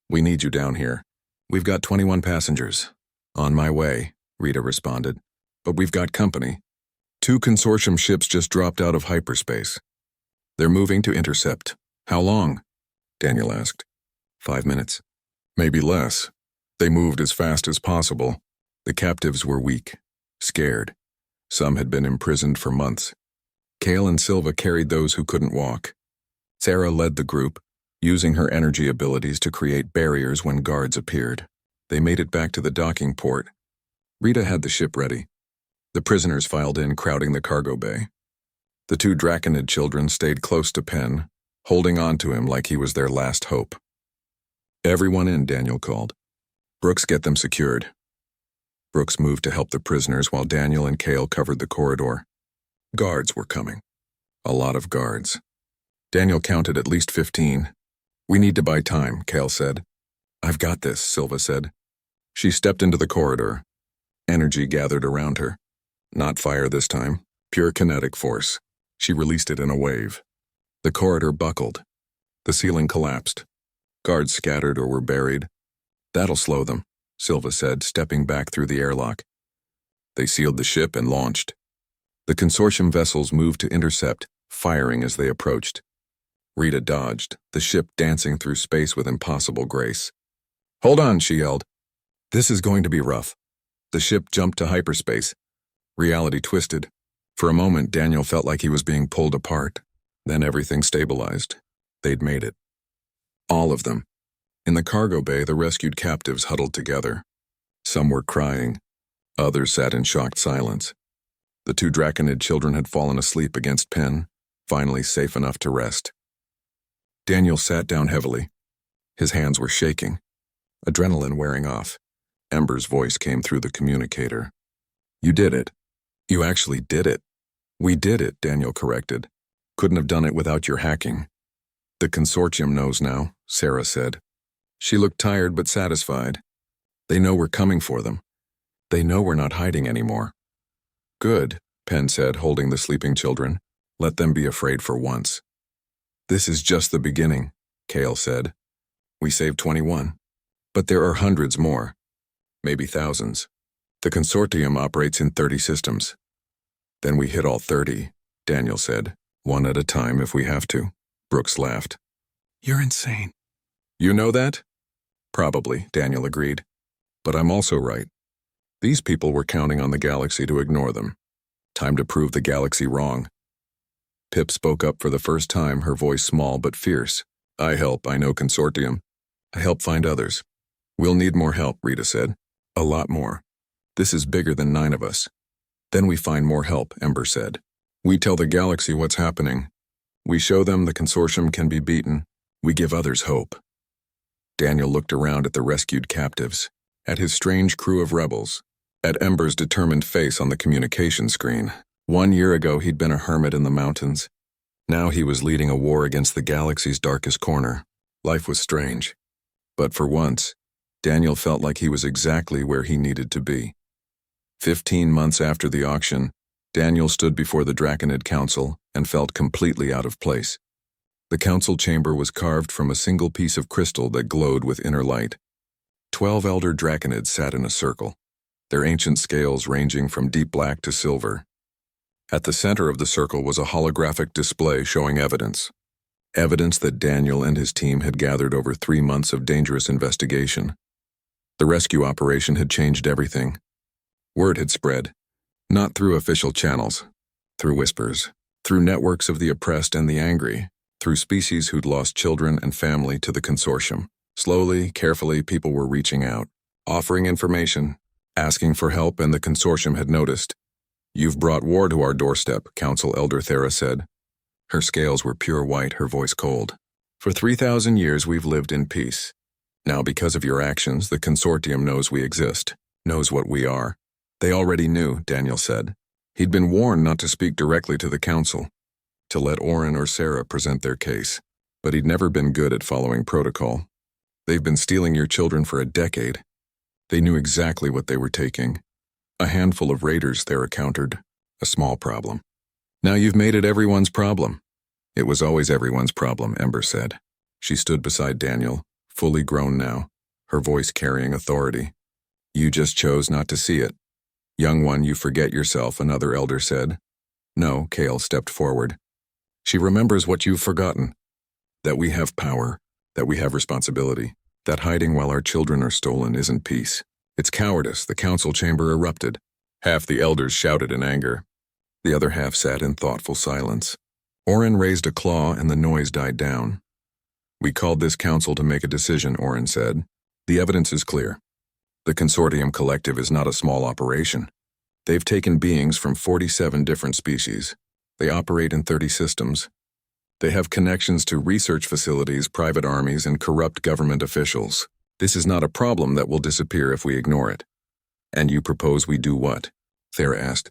We need you down here. We've got 21 passengers. On my way, Rita responded. But we've got company. 2 consortium ships just dropped out of hyperspace. They're moving to intercept. How long? Daniel asked. 5 minutes. Maybe less. They moved as fast as possible. The captives were weak, scared. Some had been imprisoned for months. Kale and Silva carried those who couldn't walk. Sarah led the group, using her energy abilities to create barriers when guards appeared. They made it back to the docking port. Rita had the ship ready. The prisoners filed in, crowding the cargo bay. The 2 Draconid children stayed close to Penn, holding on to him like he was their last hope. Everyone in, Daniel called. Brooks, get them secured. Brooks moved to help the prisoners while Daniel and Kale covered the corridor. Guards were coming. A lot of guards. Daniel counted at least 15. We need to buy time, Kale said. I've got this, Silva said. She stepped into the corridor. Energy gathered around her. Not fire this time, pure kinetic force. She released it in a wave. The corridor buckled. The ceiling collapsed. Guards scattered or were buried. That'll slow them, Silva said, stepping back through the airlock. They sealed the ship and launched. The consortium vessels moved to intercept, firing as they approached. Rita dodged, the ship dancing through space with impossible grace. Hold on, she yelled. This is going to be rough. The ship jumped to hyperspace. Reality twisted. For a moment, Daniel felt like he was being pulled apart. Then everything stabilized. They'd made it. All of them. In the cargo bay, the rescued captives huddled together. Some were crying. Others sat in shocked silence. The 2 Draconid children had fallen asleep against Penn, finally safe enough to rest. Daniel sat down heavily. His hands were shaking. Adrenaline wearing off. Ember's voice came through the communicator. You did it. You actually did it. We did it, Daniel corrected. Couldn't have done it without your hacking. The consortium knows now, Sarah said. She looked tired but satisfied. They know we're coming for them. They know we're not hiding anymore. Good, Penn said, holding the sleeping children. Let them be afraid for once. This is just the beginning, Kale said. We saved 21. But there are hundreds more. Maybe thousands. The consortium operates in 30 systems. Then we hit all 30, Daniel said. One at a time if we have to. Brooks laughed. You're insane. You know that? Probably, Daniel agreed. But I'm also right. These people were counting on the galaxy to ignore them. Time to prove the galaxy wrong. Pip spoke up for the first time, her voice small but fierce. I know consortium. I help find others. We'll need more help, Rita said. A lot more. This is bigger than 9 of us. Then we find more help, Ember said. We tell the galaxy what's happening. We show them the consortium can be beaten. We give others hope. Daniel looked around at the rescued captives, at his strange crew of rebels, at Ember's determined face on the communication screen. 1 year ago, he'd been a hermit in the mountains. Now he was leading a war against the galaxy's darkest corner. Life was strange. But for once, Daniel felt like he was exactly where he needed to be. 15 months after the auction, Daniel stood before the Draconid Council and felt completely out of place. The council chamber was carved from a single piece of crystal that glowed with inner light. 12 elder Draconids sat in a circle, their ancient scales ranging from deep black to silver. At the center of the circle was a holographic display showing evidence. Evidence that Daniel and his team had gathered over 3 months of dangerous investigation. The rescue operation had changed everything. Word had spread, not through official channels, through whispers, through networks of the oppressed and the angry, through species who'd lost children and family to the consortium. Slowly, carefully, people were reaching out, offering information, asking for help, and the consortium had noticed. You've brought war to our doorstep, Council Elder Thera said. Her scales were pure white, her voice cold. For 3,000 years we've lived in peace. Now because of your actions, the consortium knows we exist, knows what we are. They already knew, Daniel said. He'd been warned not to speak directly to the council, to let Oren or Sarah present their case, but he'd never been good at following protocol. They've been stealing your children for a decade. They knew exactly what they were taking. A handful of raiders, Thera countered. A small problem. Now you've made it everyone's problem. It was always everyone's problem, Ember said. She stood beside Daniel, fully grown now, her voice carrying authority. You just chose not to see it. Young one, you forget yourself, another elder said. No, Kale stepped forward. She remembers what you've forgotten. That we have power, that we have responsibility, that hiding while our children are stolen isn't peace. It's cowardice. The council chamber erupted. Half the elders shouted in anger. The other half sat in thoughtful silence. Orin raised a claw and the noise died down. We called this council to make a decision, Orin said. The evidence is clear. The Consortium Collective is not a small operation. They've taken beings from 47 different species. They operate in 30 systems. They have connections to research facilities, private armies, and corrupt government officials. This is not a problem that will disappear if we ignore it. And you propose we do what? Thera asked.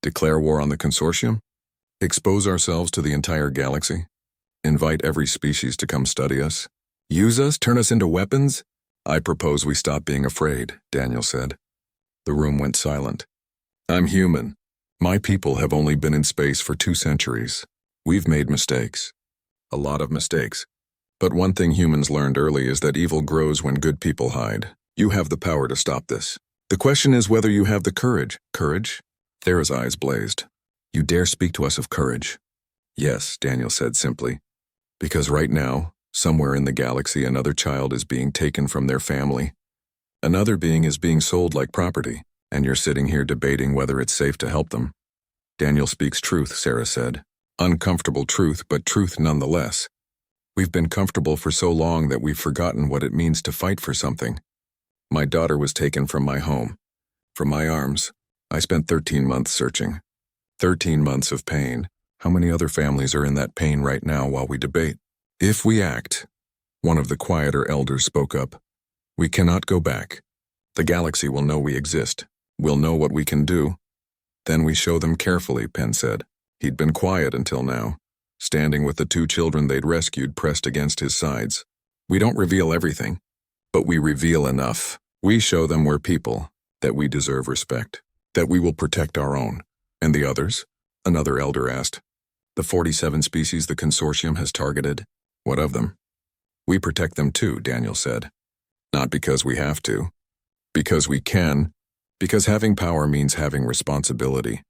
Declare war on the Consortium? Expose ourselves to the entire galaxy? Invite every species to come study us? Use us? Turn us into weapons? I propose we stop being afraid, Daniel said. The room went silent. I'm human. My people have only been in space for 2 centuries. We've made mistakes. A lot of mistakes. But one thing humans learned early is that evil grows when good people hide. You have the power to stop this. The question is whether you have the courage. Courage? Thera's eyes blazed. You dare speak to us of courage? Yes, Daniel said simply. Because right now, somewhere in the galaxy, another child is being taken from their family. Another being is being sold like property, and you're sitting here debating whether it's safe to help them. Daniel speaks truth, Sarah said. Uncomfortable truth, but truth nonetheless. We've been comfortable for so long that we've forgotten what it means to fight for something. My daughter was taken from my home, from my arms. I spent 13 months searching. 13 months of pain. How many other families are in that pain right now while we debate? If we act, one of the quieter elders spoke up, we cannot go back. The galaxy will know we exist. We'll know what we can do. Then we show them carefully, Penn said. He'd been quiet until now, standing with the 2 children they'd rescued pressed against his sides. We don't reveal everything, but we reveal enough. We show them we're people, that we deserve respect, that we will protect our own. And the others? Another elder asked. The 47 species the Consortium has targeted? What of them? We protect them too, Daniel said. Not because we have to. Because we can. Because having power means having responsibility.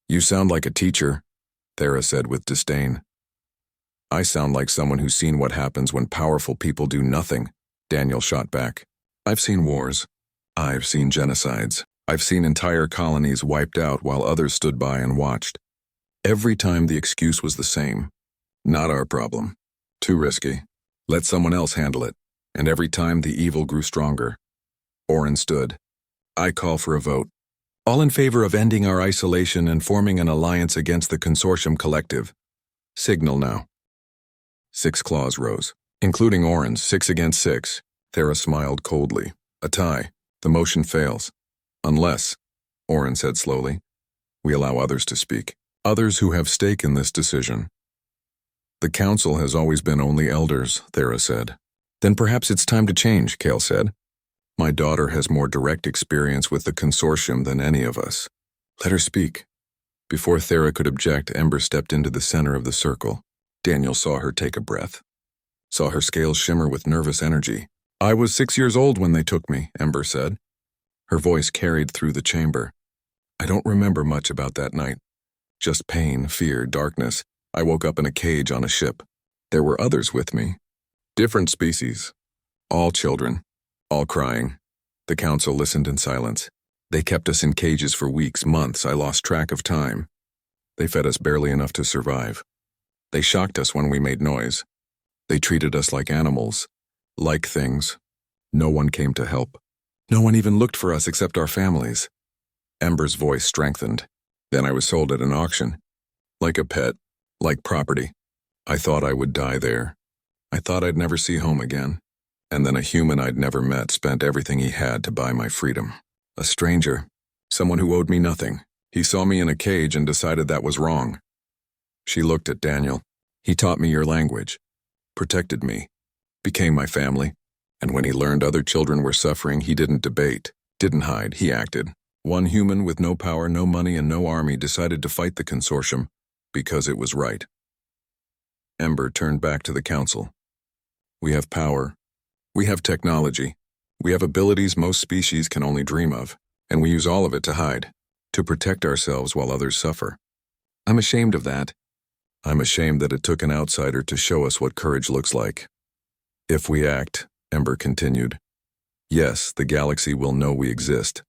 You sound like a teacher, Thera said with disdain. I sound like someone who's seen what happens when powerful people do nothing, Daniel shot back. I've seen wars. I've seen genocides. I've seen entire colonies wiped out while others stood by and watched. Every time the excuse was the same. Not our problem. Too risky. Let someone else handle it. And every time the evil grew stronger. Orin stood. I call for a vote. All in favor of ending our isolation and forming an alliance against the Consortium Collective. Signal now. 6 claws rose, including Orin's, 6 against 6. Thera smiled coldly. A tie. The motion fails. Unless, Orin said slowly, we allow others to speak. Others who have stake in this decision. The council has always been only elders, Thera said. Then perhaps it's time to change, Kale said. My daughter has more direct experience with the Consortium than any of us. Let her speak. Before Thera could object, Ember stepped into the center of the circle. Daniel saw her take a breath. Saw her scales shimmer with nervous energy. I was 6 years old when they took me, Ember said. Her voice carried through the chamber. I don't remember much about that night. Just pain, fear, darkness. I woke up in a cage on a ship. There were others with me. Different species. All children. All crying. The council listened in silence. They kept us in cages for weeks, months. I lost track of time. They fed us barely enough to survive. They shocked us when we made noise. They treated us like animals. Like things. No one came to help. No one even looked for us except our families. Ember's voice strengthened. Then I was sold at an auction. Like a pet. Like property. I thought I would die there. I thought I'd never see home again. And then a human I'd never met spent everything he had to buy my freedom. A stranger. Someone who owed me nothing. He saw me in a cage and decided that was wrong. She looked at Daniel. He taught me your language. Protected me. Became my family. And when he learned other children were suffering, he didn't debate. Didn't hide. He acted. One human with no power, no money, and no army decided to fight the consortium because it was right. Ember turned back to the council. We have power. We have technology. We have abilities most species can only dream of, and we use all of it to hide, to protect ourselves while others suffer. I'm ashamed of that. I'm ashamed that it took an outsider to show us what courage looks like. If we act, Ember continued, yes, the galaxy will know we exist.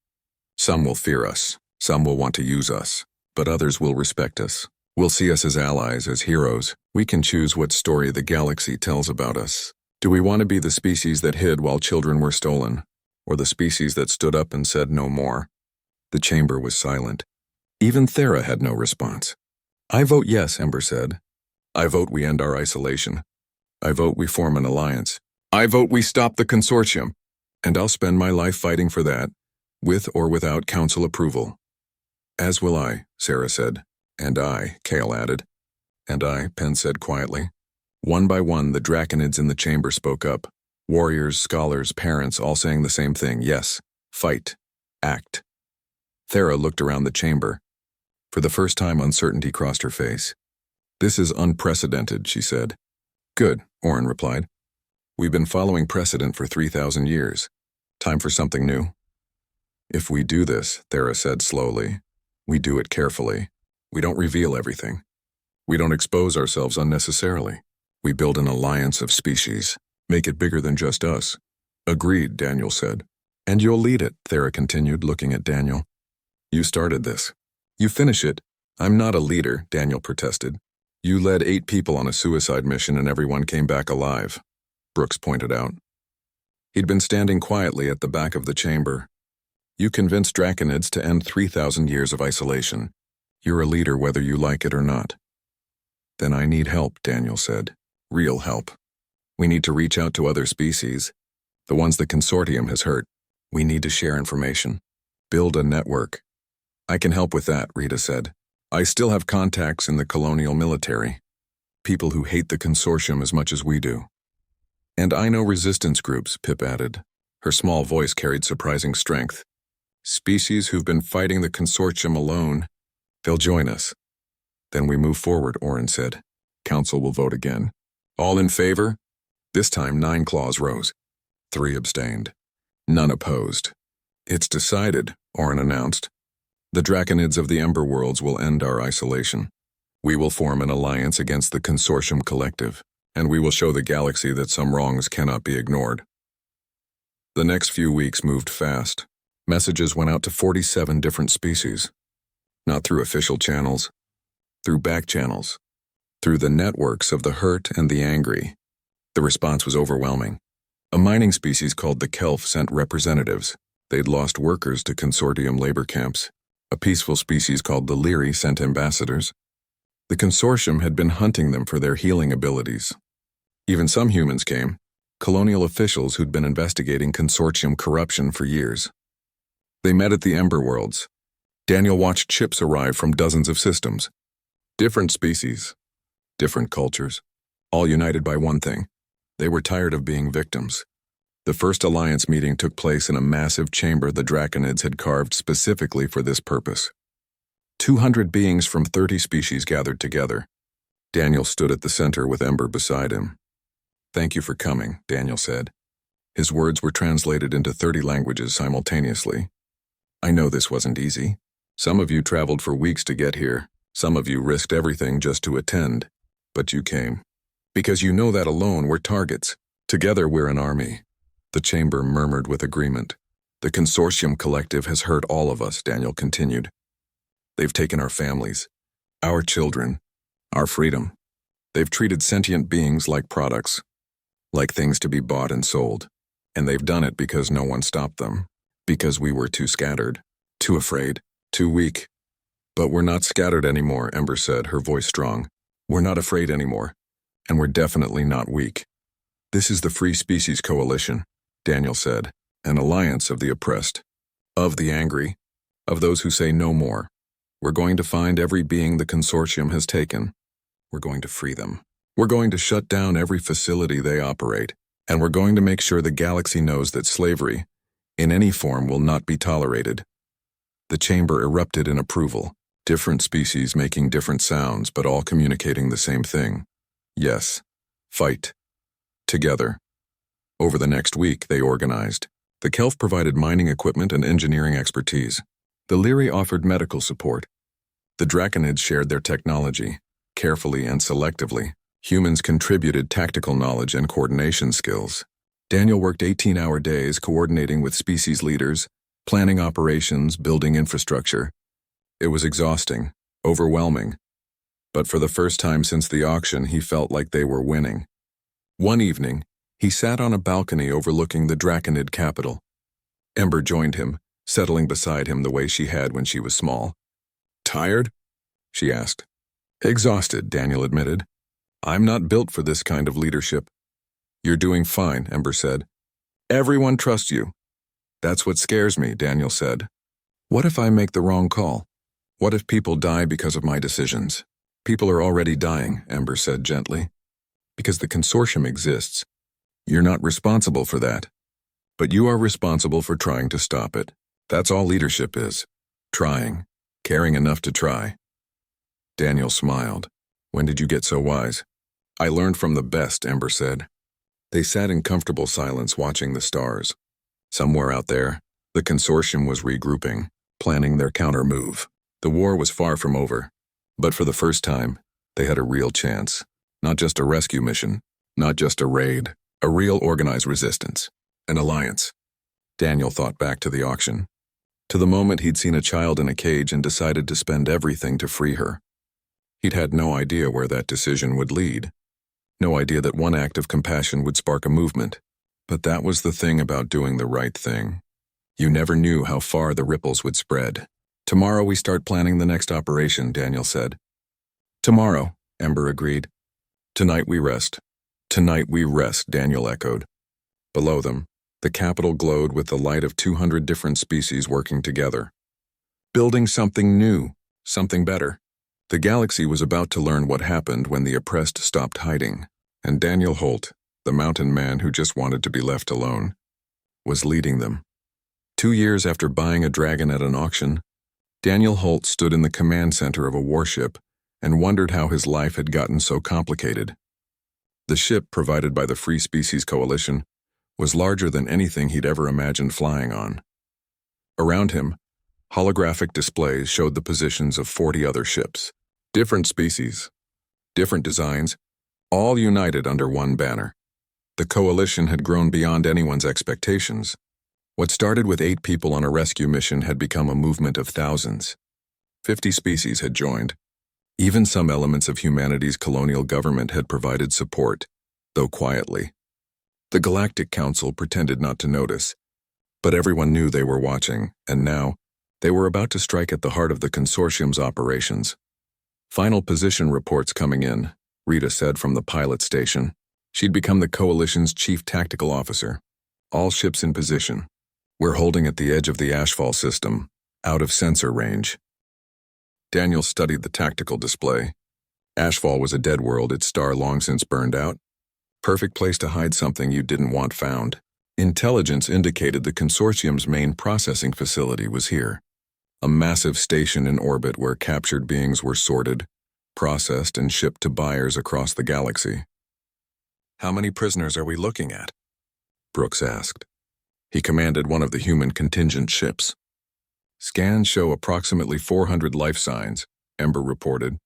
Some will fear us, some will want to use us, but others will respect us. Will see us as allies, as heroes. We can choose what story the galaxy tells about us. Do we want to be the species that hid while children were stolen, or the species that stood up and said no more? The chamber was silent. Even Thera had no response. I vote yes, Ember said. I vote we end our isolation. I vote we form an alliance. I vote we stop the consortium. And I'll spend my life fighting for that, with or without council approval. As will I, Sarah said. And I, Kale added. And I, Penn said quietly. One by one, the draconids in the chamber spoke up. Warriors, scholars, parents, all saying the same thing. Yes, fight, act. Thera looked around the chamber. For the first time, uncertainty crossed her face. This is unprecedented, she said. Good, Orin replied. We've been following precedent for 3,000 years. Time for something new. If we do this, Thera said slowly, we do it carefully. We don't reveal everything. We don't expose ourselves unnecessarily. We build an alliance of species. Make it bigger than just us. Agreed, Daniel said. And you'll lead it, Thera continued, looking at Daniel. You started this. You finish it. I'm not a leader, Daniel protested. You led 8 people on a suicide mission and everyone came back alive, Brooks pointed out. He'd been standing quietly at the back of the chamber. You convinced draconids to end 3,000 years of isolation. You're a leader whether you like it or not. Then I need help, Daniel said. Real help. We need to reach out to other species, the ones the consortium has hurt. We need to share information. Build a network. I can help with that, Rita said. I still have contacts in the colonial military. People who hate the consortium as much as we do. And I know resistance groups, Pip added. Her small voice carried surprising strength. Species who've been fighting the consortium alone. They'll join us. Then we move forward, Orin said. Council will vote again. All in favor? This time 9 claws rose. 3 abstained. None opposed. It's decided, Orin announced. The draconids of the Ember Worlds will end our isolation. We will form an alliance against the Consortium Collective, and we will show the galaxy that some wrongs cannot be ignored. The next few weeks moved fast. Messages went out to 47 different species. Not through official channels, through back channels, through the networks of the hurt and the angry. The response was overwhelming. A mining species called the Kelf sent representatives. They'd lost workers to consortium labor camps. A peaceful species called the Leary sent ambassadors. The consortium had been hunting them for their healing abilities. Even some humans came, colonial officials who'd been investigating consortium corruption for years. They met at the Ember Worlds. Daniel watched ships arrive from dozens of systems. Different species, different cultures, all united by one thing. They were tired of being victims. The first alliance meeting took place in a massive chamber the draconids had carved specifically for this purpose. 200 beings from 30 species gathered together. Daniel stood at the center with Ember beside him. Thank you for coming, Daniel said. His words were translated into 30 languages simultaneously. I know this wasn't easy. Some of you traveled for weeks to get here. Some of you risked everything just to attend. But you came. Because you know that alone we're targets. Together we're an army. The chamber murmured with agreement. The Consortium Collective has hurt all of us, Daniel continued. They've taken our families, our children, our freedom. They've treated sentient beings like products, like things to be bought and sold. And they've done it because no one stopped them. Because we were too scattered, too afraid, too weak. But we're not scattered anymore, Ember said, her voice strong. We're not afraid anymore. And we're definitely not weak. This is the Free Species Coalition, Daniel said, an alliance of the oppressed, of the angry, of those who say no more. We're going to find every being the consortium has taken. We're going to free them. We're going to shut down every facility they operate. And we're going to make sure the galaxy knows that slavery, in any form, will not be tolerated. The chamber erupted in approval, different species making different sounds but all communicating the same thing. Yes. Fight. Together. Over the next week, they organized. The Kelf provided mining equipment and engineering expertise. The Lyri offered medical support. The Draconids shared their technology, carefully and selectively. Humans contributed tactical knowledge and coordination skills. Daniel worked 18-hour days coordinating with species leaders, planning operations, building infrastructure. It was exhausting, overwhelming. But for the first time since the auction, he felt like they were winning. One evening, he sat on a balcony overlooking the Draconid capital. Ember joined him, settling beside him the way she had when she was small. "Tired?" she asked. "Exhausted," Daniel admitted. "I'm not built for this kind of leadership." "You're doing fine," Ember said. "Everyone trusts you." "That's what scares me," Daniel said. "What if I make the wrong call? What if people die because of my decisions?" "People are already dying," Ember said gently. "Because the consortium exists. You're not responsible for that. But you are responsible for trying to stop it. That's all leadership is. Trying. Caring enough to try." Daniel smiled. "When did you get so wise?" "I learned from the best," Ember said. They sat in comfortable silence watching the stars. Somewhere out there, the consortium was regrouping, planning their counter-move. The war was far from over. But for the first time, they had a real chance. Not just a rescue mission, not just a raid, a real organized resistance, an alliance. Daniel thought back to the auction, to the moment he'd seen a child in a cage and decided to spend everything to free her. He'd had no idea where that decision would lead. No idea that one act of compassion would spark a movement. But that was the thing about doing the right thing. You never knew how far the ripples would spread. "Tomorrow we start planning the next operation," Daniel said. "Tomorrow," Ember agreed. "Tonight we rest." "Tonight we rest," Daniel echoed. Below them, the capital glowed with the light of 200 different species working together. Building something new, something better. The galaxy was about to learn what happened when the oppressed stopped hiding, and Daniel Holt, the mountain man who just wanted to be left alone, was leading them. 2 years after buying a dragon at an auction, Daniel Holt stood in the command center of a warship and wondered how his life had gotten so complicated. The ship, provided by the Free Species Coalition, was larger than anything he'd ever imagined flying on. Around him, holographic displays showed the positions of 40 other ships. Different species, different designs, all united under one banner. The coalition had grown beyond anyone's expectations. What started with 8 people on a rescue mission had become a movement of thousands. 50 species had joined. Even some elements of humanity's colonial government had provided support, though quietly. The Galactic Council pretended not to notice, but everyone knew they were watching, and now, they were about to strike at the heart of the consortium's operations. "Final position reports coming in," Rita said from the pilot station. She'd become the coalition's chief tactical officer. "All ships in position. We're holding at the edge of the Ashfall system, out of sensor range." Daniel studied the tactical display. Ashfall was a dead world, its star long since burned out. Perfect place to hide something you didn't want found. Intelligence indicated the consortium's main processing facility was here. A massive station in orbit where captured beings were sorted, processed, and shipped to buyers across the galaxy. "How many prisoners are we looking at?" Brooks asked. He commanded one of the human contingent ships. "Scans show approximately 400 life signs," Ember reported.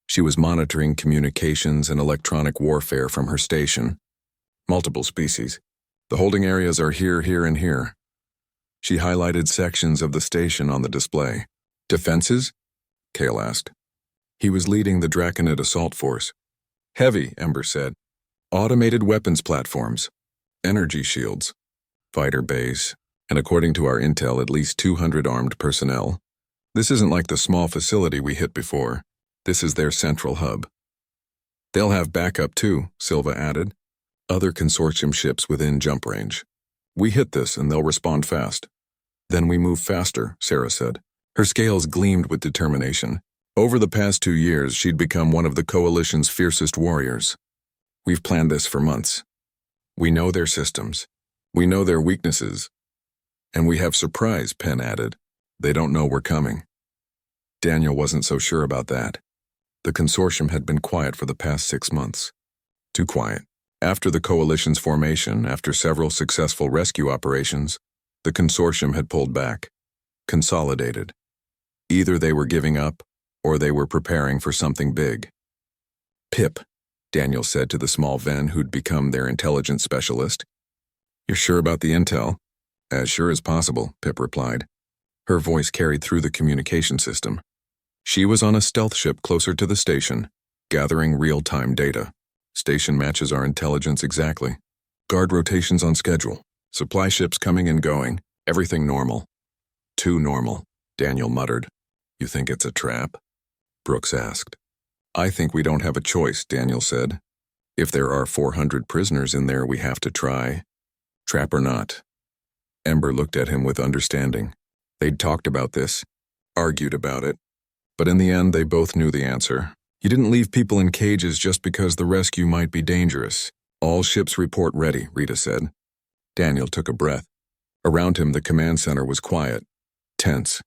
She was monitoring communications and electronic warfare from her station. "Multiple species. The holding areas are here, here, and here." She highlighted sections of the station on the display. "Defenses?" Kale asked. He was leading the Draconid assault force. "Heavy," Ember said. "Automated weapons platforms. Energy shields. Fighter base. And according to our intel, at least 200 armed personnel. This isn't like the small facility we hit before. This is their central hub." "They'll have backup too," Silva added. "Other consortium ships within jump range. We hit this and they'll respond fast." "Then we move faster," Sarah said. Her scales gleamed with determination. Over the past 2 years, she'd become one of the coalition's fiercest warriors. "We've planned this for months. We know their systems. We know their weaknesses. And we have surprise," Penn added. They don't know we're coming. Daniel wasn't so sure about that. The consortium had been quiet for the past 6 months. Too quiet. After the coalition's formation, after several successful rescue operations, the consortium had pulled back, consolidated. Either they were giving up, or they were preparing for something big. "Pip," Daniel said to the small Ven who'd become their intelligence specialist. "You're sure about the intel?" "As sure as possible," Pip replied. Her voice carried through the communication system. She was on a stealth ship closer to the station, gathering real-time data. Station matches our intelligence exactly. Guard rotations on schedule. Supply ships coming and going. Everything normal. Too normal, Daniel muttered. "You think it's a trap?" Brooks asked. "I think we don't have a choice," Daniel said. "If there are 400 prisoners in there, we have to try. Trap or not." Ember looked at him with understanding. They'd talked about this, argued about it, but in the end they both knew the answer. You didn't leave people in cages just because the rescue might be dangerous. "All ships report ready," Rita said. Daniel took a breath. Around him the command center was quiet, tense,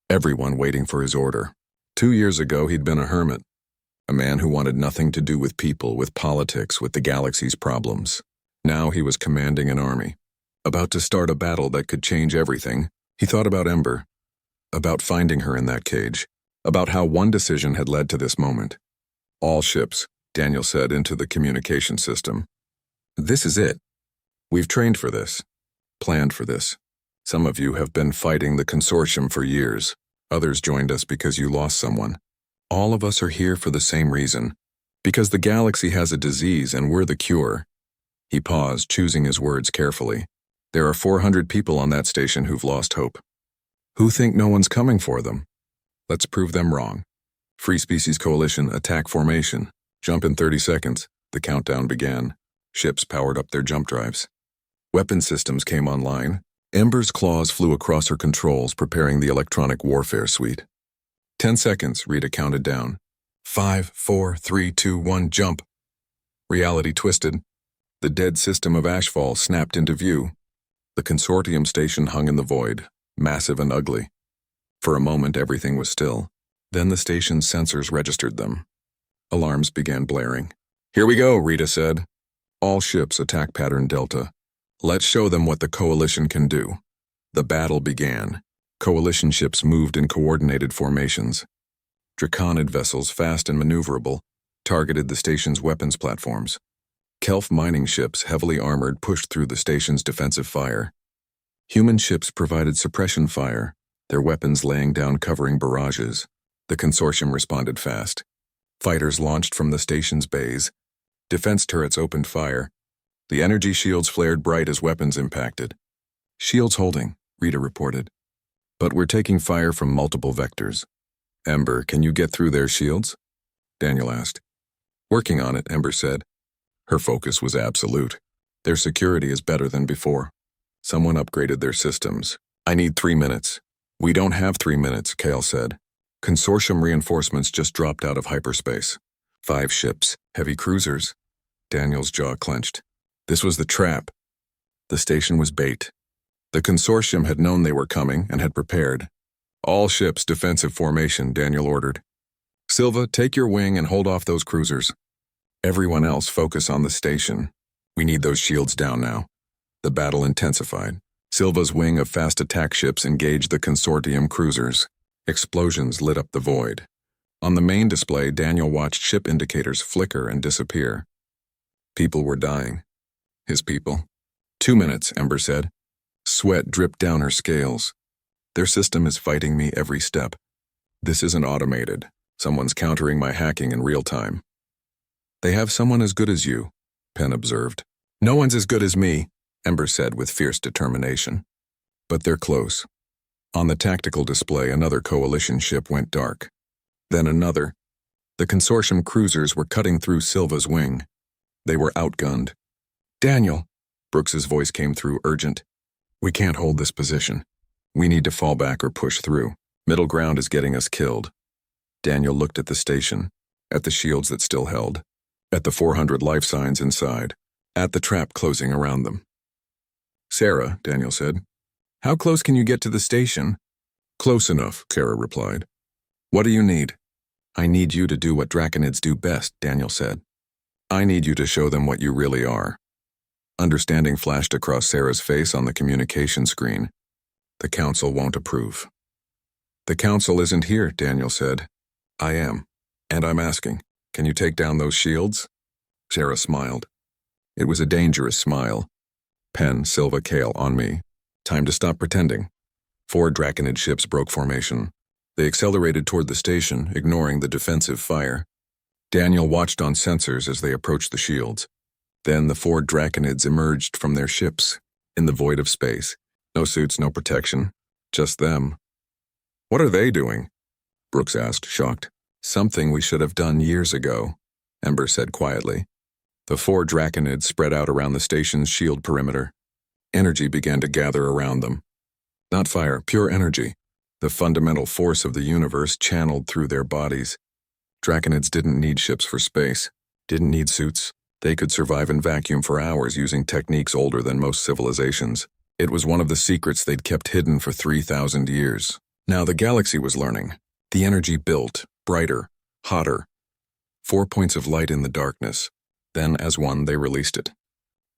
everyone waiting for his order. 2 years ago he'd been a hermit, a man who wanted nothing to do with people, with politics, with the galaxy's problems. Now he was commanding an army, about to start a battle that could change everything. He thought about Ember, about finding her in that cage, about how one decision had led to this moment. "All ships," Daniel said into the communication system. "This is it. We've trained for this, planned for this. Some of you have been fighting the consortium for years. Others joined us because you lost someone. All of us are here for the same reason, because the galaxy has a disease and we're the cure." He paused, choosing his words carefully. "There are 400 people on that station who've lost hope. Who think no one's coming for them? Let's prove them wrong. Free Species Coalition, attack formation. Jump in 30 seconds. The countdown began. Ships powered up their jump drives. Weapon systems came online. Ember's claws flew across her controls, preparing the electronic warfare suite. 10 seconds, Rita counted down. 5, 4, 3, 2, 1, jump. Reality twisted. The dead system of Ashfall snapped into view. The consortium station hung in the void, massive and ugly. For a moment, everything was still. Then the station's sensors registered them. Alarms began blaring. "Here we go," Rita said. "All ships attack pattern Delta. Let's show them what the Coalition can do." The battle began. Coalition ships moved in coordinated formations. Draconid vessels, fast and maneuverable, targeted the station's weapons platforms. Kelf mining ships, heavily armored, pushed through the station's defensive fire. Human ships provided suppression fire, their weapons laying down covering barrages. The consortium responded fast. Fighters launched from the station's bays. Defense turrets opened fire. The energy shields flared bright as weapons impacted. "Shields holding," Rita reported. "But we're taking fire from multiple vectors." "Ember, can you get through their shields?" Daniel asked. "Working on it," Ember said. Her focus was absolute. "Their security is better than before. Someone upgraded their systems. I need 3 minutes." "We don't have 3 minutes," Kale said. "Consortium reinforcements just dropped out of hyperspace. 5 ships, heavy cruisers." Daniel's jaw clenched. This was the trap. The station was bait. The consortium had known they were coming and had prepared. "All ships, defensive formation," Daniel ordered. "Silva, take your wing and hold off those cruisers. Everyone else focus on the station. We need those shields down now." The battle intensified. Silva's wing of fast attack ships engaged the consortium cruisers. Explosions lit up the void. On the main display, Daniel watched ship indicators flicker and disappear. People were dying. His people. 2 minutes, Ember said. Sweat dripped down her scales. "Their system is fighting me every step. This isn't automated. Someone's countering my hacking in real time." "They have someone as good as you," Penn observed. "No one's as good as me," Ember said with fierce determination. "But they're close." On the tactical display, another coalition ship went dark. Then another. The consortium cruisers were cutting through Silva's wing. They were outgunned. "Daniel," Brooks's voice came through, urgent. "We can't hold this position. We need to fall back or push through. Middle ground is getting us killed." Daniel looked at the station, at the shields that still held, at the 400 life signs inside, at the trap closing around them. "Sarah," Daniel said, "how close can you get to the station?" Close enough, Kara replied. What do you need? I need you to do what Draconids do best, Daniel said. I need you to show them what you really are. Understanding flashed across Sarah's face on the communication screen. The council won't approve. The council isn't here, Daniel said. I am, and I'm asking, can you take down those shields? Sarah smiled. It was a dangerous smile. Pen, Silva, Kale, on me. Time to stop pretending. 4 Draconid ships broke formation. They accelerated toward the station, ignoring the defensive fire. Daniel watched on sensors as they approached the shields. Then the 4 Draconids emerged from their ships, in the void of space. No suits, no protection. Just them. What are they doing? Brooks asked, shocked. Something we should have done years ago, Ember said quietly. The 4 Draconids spread out around the station's shield perimeter. Energy began to gather around them. Not fire, pure energy. The fundamental force of the universe channeled through their bodies. Draconids didn't need ships for space, didn't need suits. They could survive in vacuum for hours using techniques older than most civilizations. It was one of the secrets they'd kept hidden for 3,000 years. Now the galaxy was learning. The energy built, brighter, hotter. 4 points of light in the darkness. Then, as one, they released it.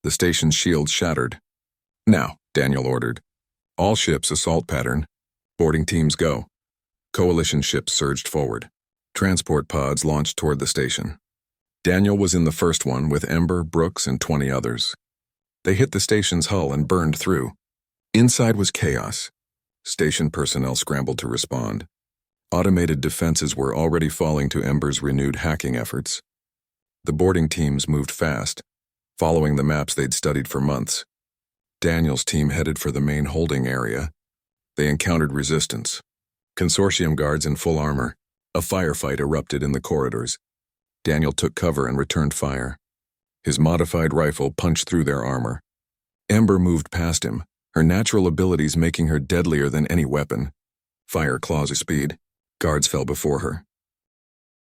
The station's shields shattered. Now, Daniel ordered. All ships assault pattern. Boarding teams go. Coalition ships surged forward. Transport pods launched toward the station. Daniel was in the first one with Ember, Brooks, and 20 others. They hit the station's hull and burned through. Inside was chaos. Station personnel scrambled to respond. Automated defenses were already falling to Ember's renewed hacking efforts. The boarding teams moved fast, following the maps they'd studied for months. Daniel's team headed for the main holding area. They encountered resistance. Consortium guards in full armor. A firefight erupted in the corridors. Daniel took cover and returned fire. His modified rifle punched through their armor. Ember moved past him, her natural abilities making her deadlier than any weapon. Fire claws of speed. Guards fell before her.